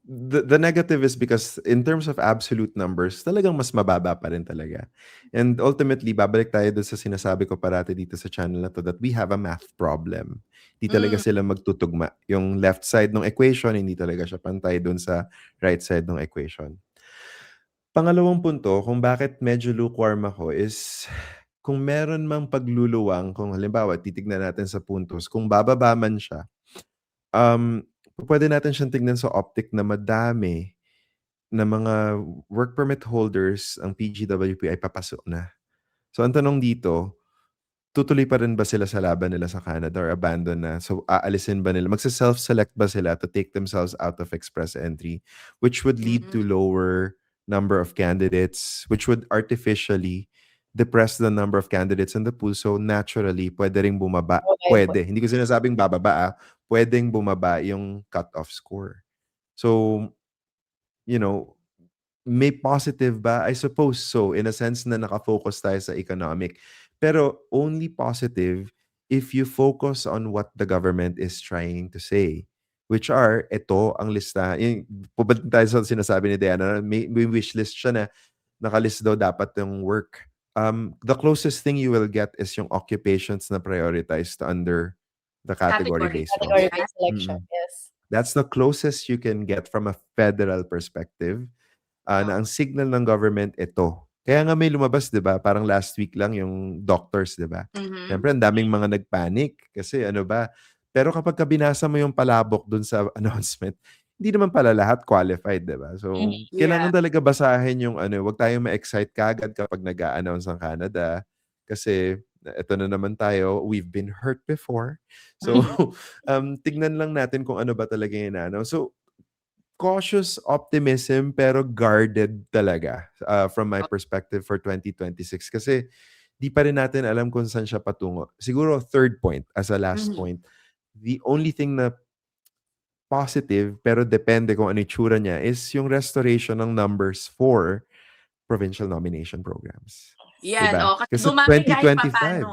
The negative is because in terms of absolute numbers, talagang mas mababa pa rin talaga. And ultimately, babalik tayo doon sa sinasabi ko parati dito sa channel na to that we have a math problem. Hindi talaga Mm. sila magtutugma. Yung left side ng equation, hindi talaga siya pantay doon sa right side ng equation. Pangalawang punto kung bakit medyo lukewarm ako is kung meron mang pagluluwang, kung halimbawa titignan natin sa puntos, kung bababa man siya, pwede natin siyang tignan sa optic na madami na mga work permit holders ang PGWP ay papasok na. So ang tanong dito, tutuloy pa rin ba sila sa laban nila sa Canada or abandon na? So aalisin ba nila? Magsa-self-select ba sila to take themselves out of express entry, which would lead to lower number of candidates, which would artificially depress the number of candidates in the pool. So naturally, pwede ring bumaba. Okay. Pwede. Hindi ko sinasabing bababa. Pwedeng bumaba yung cut-off score. So, you know, may positive ba? I suppose so, in a sense na nakafocus tayo sa economic. Pero only positive if you focus on what the government is trying to say. Which are, ito ang lista. Yung, pabalik tayo sa sinasabi ni Diana, may wishlist siya na nakalist daw dapat yung work. The closest thing you will get is yung occupations na prioritized under the category-based rules. Category-based selection, yes. That's the closest you can get from a federal perspective. Na ang signal ng government ito. Kaya nga may lumabas, 'di ba? Parang last week lang yung doctors, 'di ba? Siyempre, ang daming mga nagpanic kasi ano ba? Pero kapag binasa mo yung palabok dun sa announcement, hindi naman pala lahat qualified, 'di ba? So, kailangan talaga basahin yung ano, wag tayong ma-excite kagad kapag nag-a-announce ang Canada kasi ito na naman tayo, we've been hurt before. So, tignan lang natin kung ano ba talaga yung ina-announce. So, cautious optimism pero guarded talaga from my perspective for 2026 kasi di pa rin natin alam kung saan siya patungo. Siguro third point as a last point, the only thing na positive pero depende kung ano itsura niya is yung restoration ng numbers for provincial nomination programs. Yan, Diba? kasi Kasi dumami kahit 2025. papano.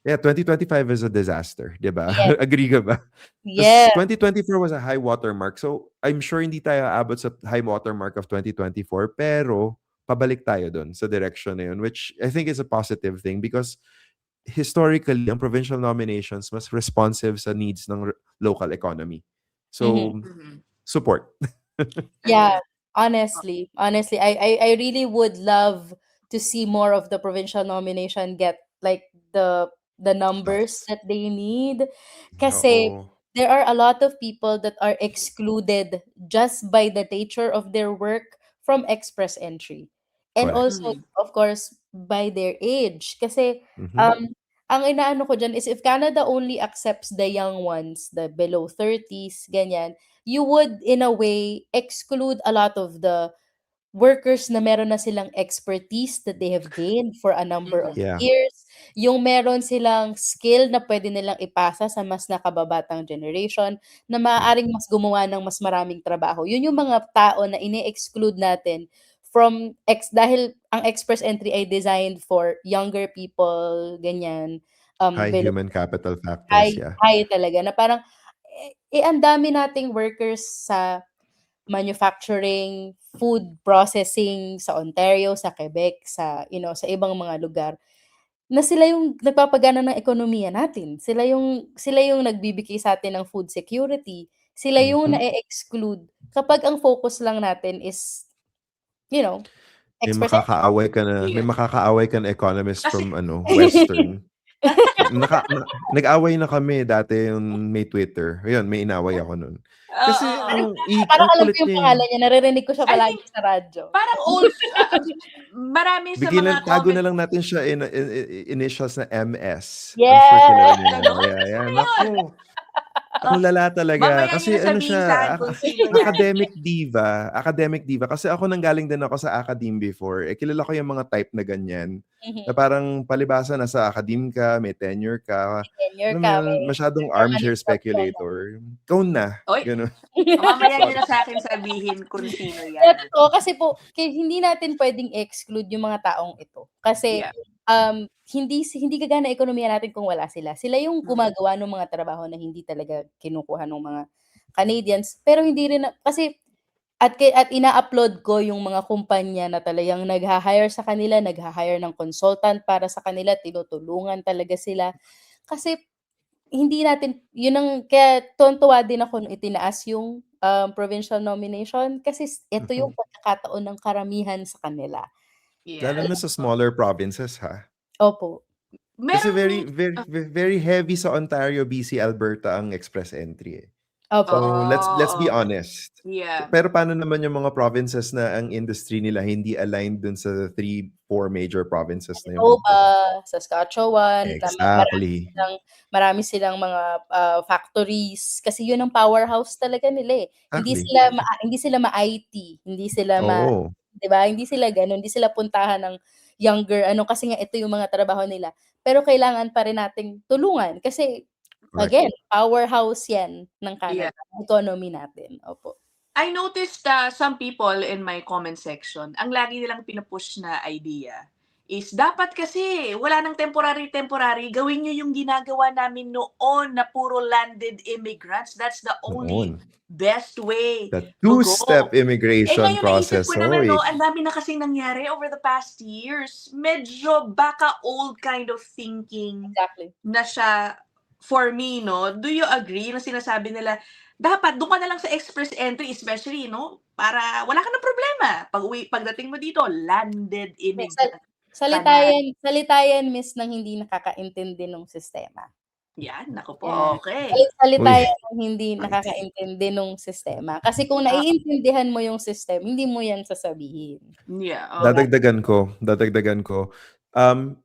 Yeah, 2025 is a disaster, di ba? Yes. Agree ka ba? Yes. 2024 was a high watermark. So, I'm sure hindi tayo aabot sa high watermark of 2024, pero pabalik tayo doon sa direction na yun, which I think is a positive thing because historically, ang provincial nominations mas responsive sa needs ng local economy. So, support. Yeah, honestly, I really would love to see more of the provincial nomination get like the numbers that they need. Kasi Oo. there are a lot of people that are excluded just by the nature of their work from express entry. And Correct. also, of course, by their age. Kasi Mhm. ang inaano ko dyan is if Canada only accepts the young ones, the below 30s, ganyan, you would in a way exclude a lot of the workers na meron na silang expertise that they have gained for a number of Yeah. years, yung meron silang skill na pwede nilang ipasa sa mas nakababatang generation na maaaring mas gumawa ng mas maraming trabaho. Yun yung mga tao na ini-exclude natin from dahil ang express entry ay designed for younger people, ganyan. High Below human capital factors, high yeah. high talaga na parang, ang dami nating workers sa manufacturing, food processing sa Ontario, sa Quebec, sa sa ibang mga lugar, na sila yung nagpapagana ng ekonomiya natin. Sila yung nagbibigay sa'tin ng food security. Sila yung na-e-exclude kapag ang focus lang natin is, May express entry. makakaaway ka na economist Kasi from Western. Nag-away na kami dati yung may Twitter. Ayun, may inaway ako nun. Kasi Oo. Parang ang alam ko kulit yung niya. pangalan niya, naririnig ko siya I palagi think sa radyo. parang old, marami sa Bigyan mga tago na comment. lang natin siya in, initials na MS. I'm Yes! sure kilala niyo na. Ganon? Yeah. Naku. Ang lala talaga. Mamaya Kasi niyo ano sabihin siya, kung sino yan. academic diva. Kasi ako nanggaling din ako sa academe before. Kilala ko yung mga type na ganyan. Na Mhm. parang palibasa nasa academe ka, may tenure ka. May tenure Alam mo ka, yun, may masyadong armchair organization. speculator. Ikaw na, Oy, gano'n. mamaya niyo Sorry. na sa akin sabihin kung sino Kaya yan. totoo kasi po hindi natin puwedeng i-exclude yung mga taong ito. Kasi, Yeah. hindi gagana ekonomiya natin kung wala sila. Sila yung Mm. gumagawa nung mga trabaho na hindi talaga kinukuha nung mga Canadians. Pero hindi rin kasi at ina-applaud ko yung mga kumpanya na talagang nagha-hire sa kanila, nagha-hire ng consultant para sa kanila, tinutulungan talaga sila. Kasi hindi natin yun ang kaya tuwang-tuwa din ako nung itinaas yung, provincial nomination kasi ito yung Mhm. pagkakataon ng karamihan sa kanila. Lalo Yeah. na sa smaller provinces, ha? Opo. Kasi Merong very heavy sa Ontario, BC, Alberta ang express entry, eh. Opo. So, let's be oo. honest. Yeah. Pero paano naman yung mga provinces na ang industry nila hindi aligned dun sa 3, 4 major provinces na yun, 'di Manitoba, ba? Saskatchewan, Exactly. marami silang mga, factories kasi yun ang powerhouse talaga nila, eh. Exactly. Hindi sila ma-IT, hindi sila Oo, 'di ba, hindi sila gano'n, hindi sila puntahan ng younger kasi nga ito yung mga trabaho nila. Pero kailangan pa rin nating tulungan kasi correct. again, powerhouse 'yan ng Yeah. Canada, economy natin, opo. I noticed some people in my comment section, ang lagi nilang pinu-push na idea is dapat kasi wala ng temporary, gawin niyo yung ginagawa namin noon na puro landed immigrants. That's the only Noon. best way The to go. two-step Eh immigration ngayon naisip process, ko naman, hoy. ang dami na kasing nangyari over the past years. Medyo baka old kind of thinking Exactly. na siya for me, no? Do you agree na sinasabi nila, dapat doon ka na lang sa express entry, especially, no? Para wala ka ng problema. Pagdating mo dito, landed May immigrant ka na. salita yan miss ng hindi nakakaintindi nung sistema. Yan, naku po, Yan. okay. Salita Uy, yan ng hindi nice. nakakaintindi nung sistema. Kasi kung Ah, naiintindihan mo yung system, hindi mo yan sasabihin. yeah, Diba? Dadagdagan ko. Um,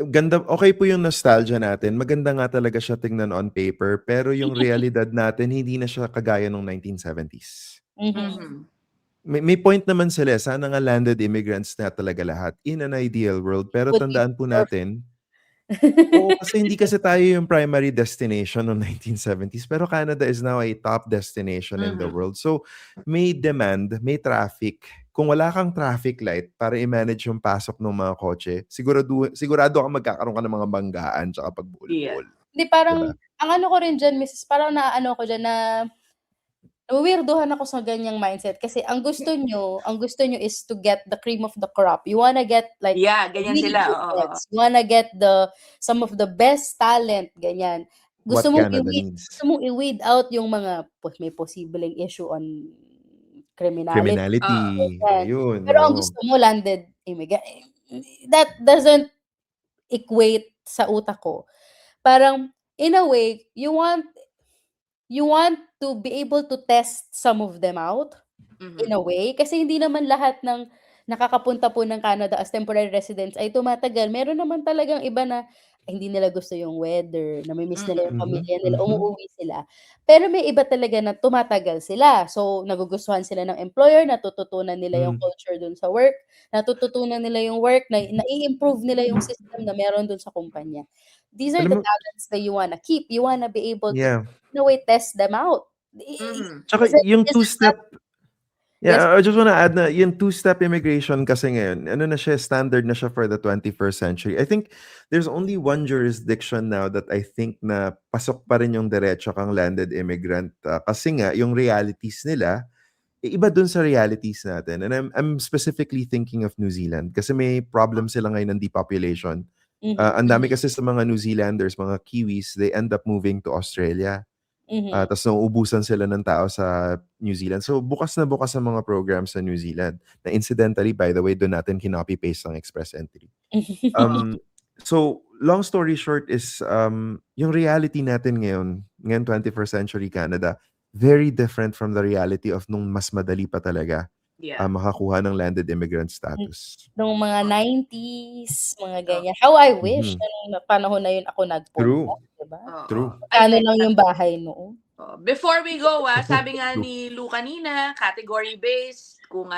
ganda okey po yung nostalgia natin, maganda nga talaga siya tingnan on paper, pero yung realidad natin hindi na siya kagaya nung 1970s. Mhm. Mhm. May point naman sila, sana nga landed immigrants na talaga lahat in an ideal world, pero Would be tandaan po perfect. natin oo, kasi hindi kasi tayo yung primary destination noong 1970s, pero Canada is now a top destination in the Mhm. world. So, may demand, may traffic. Kung wala kang traffic light para i-manage yung pasok ng mga kotse, sigurado kang magkakaroon ka ng mga banggaan tsaka Yeah. pagbuhol-buhol, Hindi 'di ba? parang ang ano ko rin diyan Mrs. parang naaano ko diyan na nawi-weirduhan ako sa ganyang mindset kasi ang gusto nyo is to get the cream of the crop. You wanna get like Yeah, the ganyan really sila, good oo. heads. You wanna get some of the best talent, ganyan. What Canada Gusto needs. mong i-weed out yung mga may posibleng issue on criminality, Oo. Criminality, ganyan. ayun, Pero ang oo. gusto mo landed immigrant. That doesn't equate sa utak ko. Parang in a way, you want to be able to test some of them out, in Mhm. a way. Kasi hindi naman lahat ng nakakapunta po ng Canada as temporary residents ay tumatagal. Meron naman talagang iba na hindi nila gusto yung weather, nami-miss nila yung Mhm. Mhm, pamilya nila, mhm. umuuwi sila. Pero may iba talaga na tumatagal sila. So, nagugustuhan sila ng employer, natututunan nila yung Hmm. culture dun sa work, natututunan nila yung work, nai-improve nila yung system na meron dun sa kumpanya. These are Alam the mo talents that you wanna keep. You wanna be able to, yeah. in a way, test them out. Mhm. Tsaka yung Isn't that two-step yes? yeah, I just wanna add na yung two-step immigration kasi ngayon, ano na siya, standard na siya for the 21st century. I think there's only one jurisdiction now that I think na pasok pa rin yung diretso kang landed immigrant, kasi nga yung realities nila, iba dun sa realities natin. And I'm specifically thinking of New Zealand kasi may problem sila ngayon ng depopulation. Mhm, Ang dami kasi sa mga New Zealanders, mga Kiwis, they end up moving to Australia. mhm. Ta's nauubusan sila ng tao sa New Zealand. So, bukas na bukas ang mga programs sa New Zealand na incidentally, by the way, dun natin kinopy-paste ang express entry. Oo. So, long story short is, yung reality natin ngayon 21st century Canada, very different from the reality of nung mas madali pa talaga, Yeah. makakuha ng landed immigrant status. Nung mga 90s, mga ganyan. How I wish Mhm. na nung panahon na yun ako nagpunta, True, 'di ba? Oo. true. I Magkano like lang that. yung bahay noon. Before we go, sabi nga True. ni Lou kanina, category-based, kung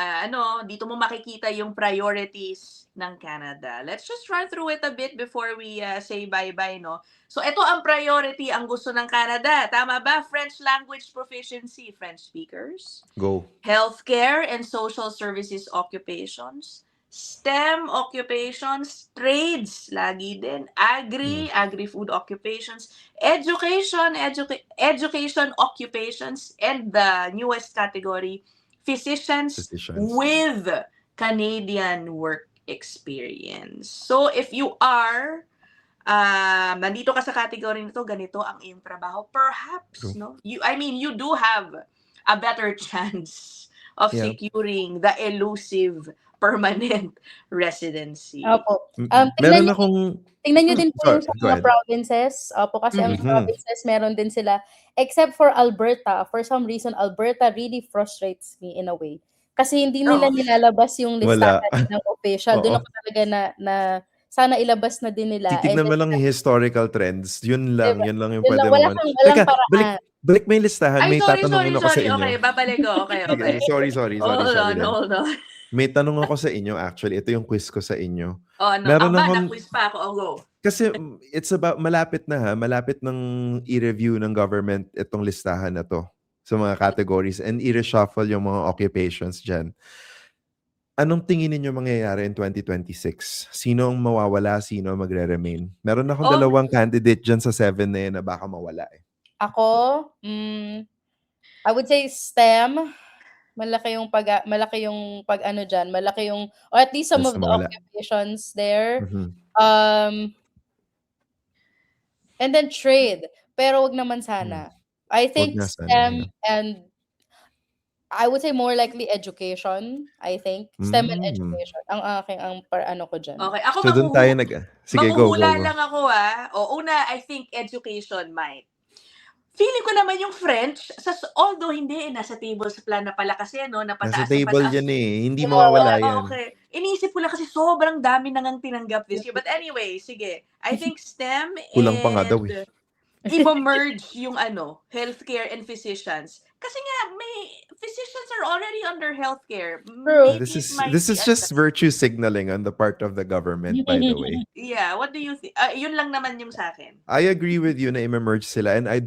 dito mo makikita yung priorities ng Canada. Let's just run through it a bit before we say bye-bye, no? So, ito ang priority ang gusto ng Canada. Tama ba? French language proficiency, French speakers. Go. Healthcare and social services occupations. STEM occupations, trades, lagi din. Agri-food occupations, education occupations, and the newest category, physicians Physicians. with Canadian work experience. So if you are nandito ka sa category nito, ganito ang iyong trabaho, perhaps, True. no? You do have a better chance of Yeah. securing the elusive permanent residency. Opo. Meron akong... Tingnan nyo din po Sorry, yung sa go mga ahead. provinces. Opo, kasi ang Mhm. provinces, meron din sila. Except for Alberta, for some reason, Alberta really frustrates me in a way. Kasi hindi nila Oo. nilalabas yung Wala. listahan ng official. Doon Oo. ako talaga na sana ilabas na din nila. Titignan And mo then, lang yung historical trends. Yun lang. Diba? Yun lang yung Yun pwede lang, mo. walang Teka, paraan. balik mo yung listahan. Ay, May tatanungin ako sa inyo. Okay, babalik ko. Okay. Sorry. Hold Dan. on. May tanong ako sa inyo actually. Ito yung quiz ko sa inyo. Oh, no. Meron Na-quiz pa ako. Go. Kasi it's about, malapit na malapit nang i-review ng government itong listahan na to sa mga categories and i-reshuffle yung mga occupations dyan. Anong tingin niyo mangyayari in 2026? Sino ang mawawala, sino ang magre-remain? Meron akong dalawang candidate dyan sa 7 na yun na baka mawala eh. Ako, I would say STEM. Malaki yung pag-ano dyan. Malaki yung, or at least some Mas of the mawala. occupations there. Mhm. And then trade. Pero wag naman sana. I think na sana, STEM yeah. and I would say more likely education. I think STEM and education. Ang aking ano ko dyan. Okay, ako So doon tayo sige, go. manghuhula lang ako una, I think education might. Feeling ko naman yung French, although hindi, nasa table sa plan na pala kasi, no? Na Nasa pataas table na pataas. yan eh. Hindi mawawala yan. Okay. Iniisip ko lang kasi sobrang dami nang tinanggap this year. But anyway, sige. I think STEM Kulang pa nga daw and i-merge yung healthcare and physicians. Kasi nga, may physicians are already under healthcare. True. Maybe This it might is be just virtue signaling on the part of the government, by the way. Yeah, what do you think? Yun lang naman yung sa akin. I agree with you na i-merge sila and I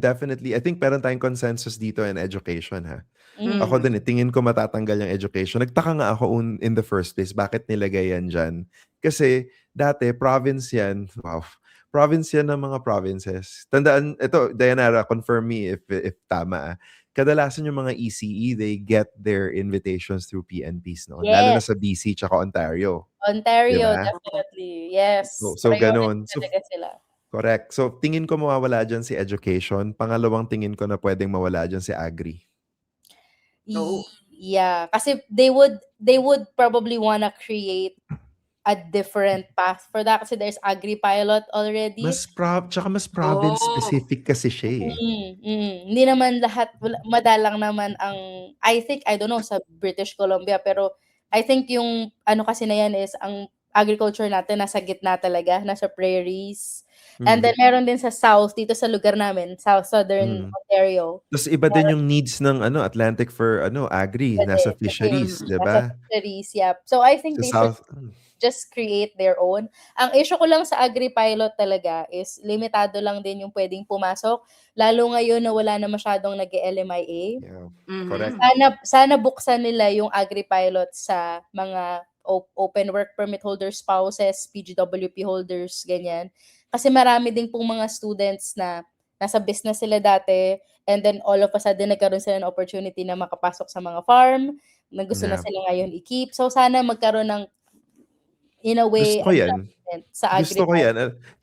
think meron tayong consensus dito in education ha. Ako din tingin ko matatanggal yung education. Nagtaka nga ako in the first place, bakit nilagay yan dyan? Kasi dati, province yan. Wow. Province yan ng mga provinces. Tandaan, ito, Dayanara, confirm me if tama. Kadalasan yung mga ECE, they get their invitations through PNPs, no? Yes. Lalo na sa BC tsaka Ontario. Ontario, Diba? definitely. Yes. So ganun. So, talaga sila. correct. So, tingin ko mawawala dyan si education. Pangalawang tingin ko na pwedeng mawala dyan si agri. Oo. Yeah, kasi they would probably wanna create a different path for that kasi there's agri-pilot already. Tsaka mas province specific kasi siya eh. Hindi naman lahat, madalang naman ang, I don't know, sa British Columbia, pero I think yung ano kasi na yan is, ang agriculture natin nasa gitna talaga, nasa prairies. And then meron din sa south, dito sa lugar namin, southern Ontario. Tapos iba din yung needs ng Atlantic for agri, nasa fisheries, di ba? Nasa fisheries, yeah. So I think Sa they south. should just create their own. Ang issue ko lang sa agri-pilot talaga is limitado lang din yung pwedeng pumasok. Lalo ngayon na wala na masyadong nag-LMIA. Yeah, correct. Sana buksan nila yung agri-pilot sa mga open work permit holders, spouses, PGWP holders, ganyan. Kasi marami din pong mga students na nasa business sila dati and then all of a sudden nagkaroon sila ng opportunity na makapasok sa mga farm na gusto na sila ngayon i-keep. So sana magkaroon ng in a way, Gusto ko yan. Sa Gusto ko yan.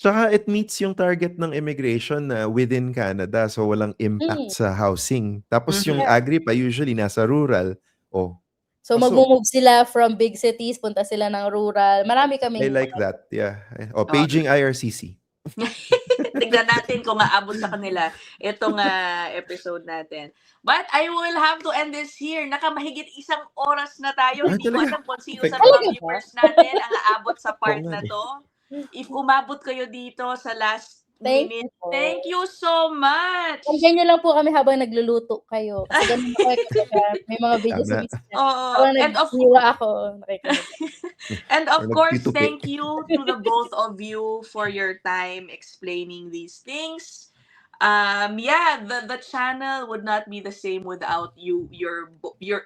Tsaka it meets yung target ng immigration na within Canada. So walang impact sa housing. Tapos yung agri pa usually nasa rural. So mag-move sila from big cities, punta sila ng rural. Marami kaming... I like that. Yeah. Paging IRCC. Tignan natin kung aabot sa kanila itong episode natin. But I will have to end this here. Nakamahigit 1 oras na tayo. Hindi ko alam kung sino sa mga viewers natin ang aabot sa part na to. If umabot kayo dito sa last Thank you po. Thank you so much! Pakinggan niyo lang po kami habang nagluluto kayo. Kasi ganun ako talaga. May mga videos sa Tama. minsan na Oo, habang naghihiwa ako, nakikinig. and of Or course, nagpitupi. thank you to the both of you for your time explaining these things. Yeah, the channel would not be the same without your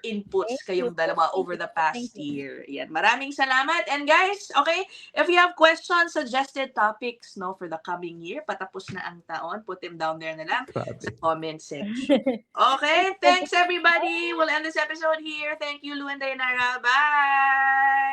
inputs Thank you kayong po. dalawa Thank over you the po. Thank past you. year. Yan, maraming salamat. And guys, okay, if you have questions, suggested topics, no, for the coming year, patapos na ang taon, put them down there na lang sa Grabe. comment section. Okay, thanks everybody. We'll end this episode here. Thank you, Lu and Dayanara. Bye!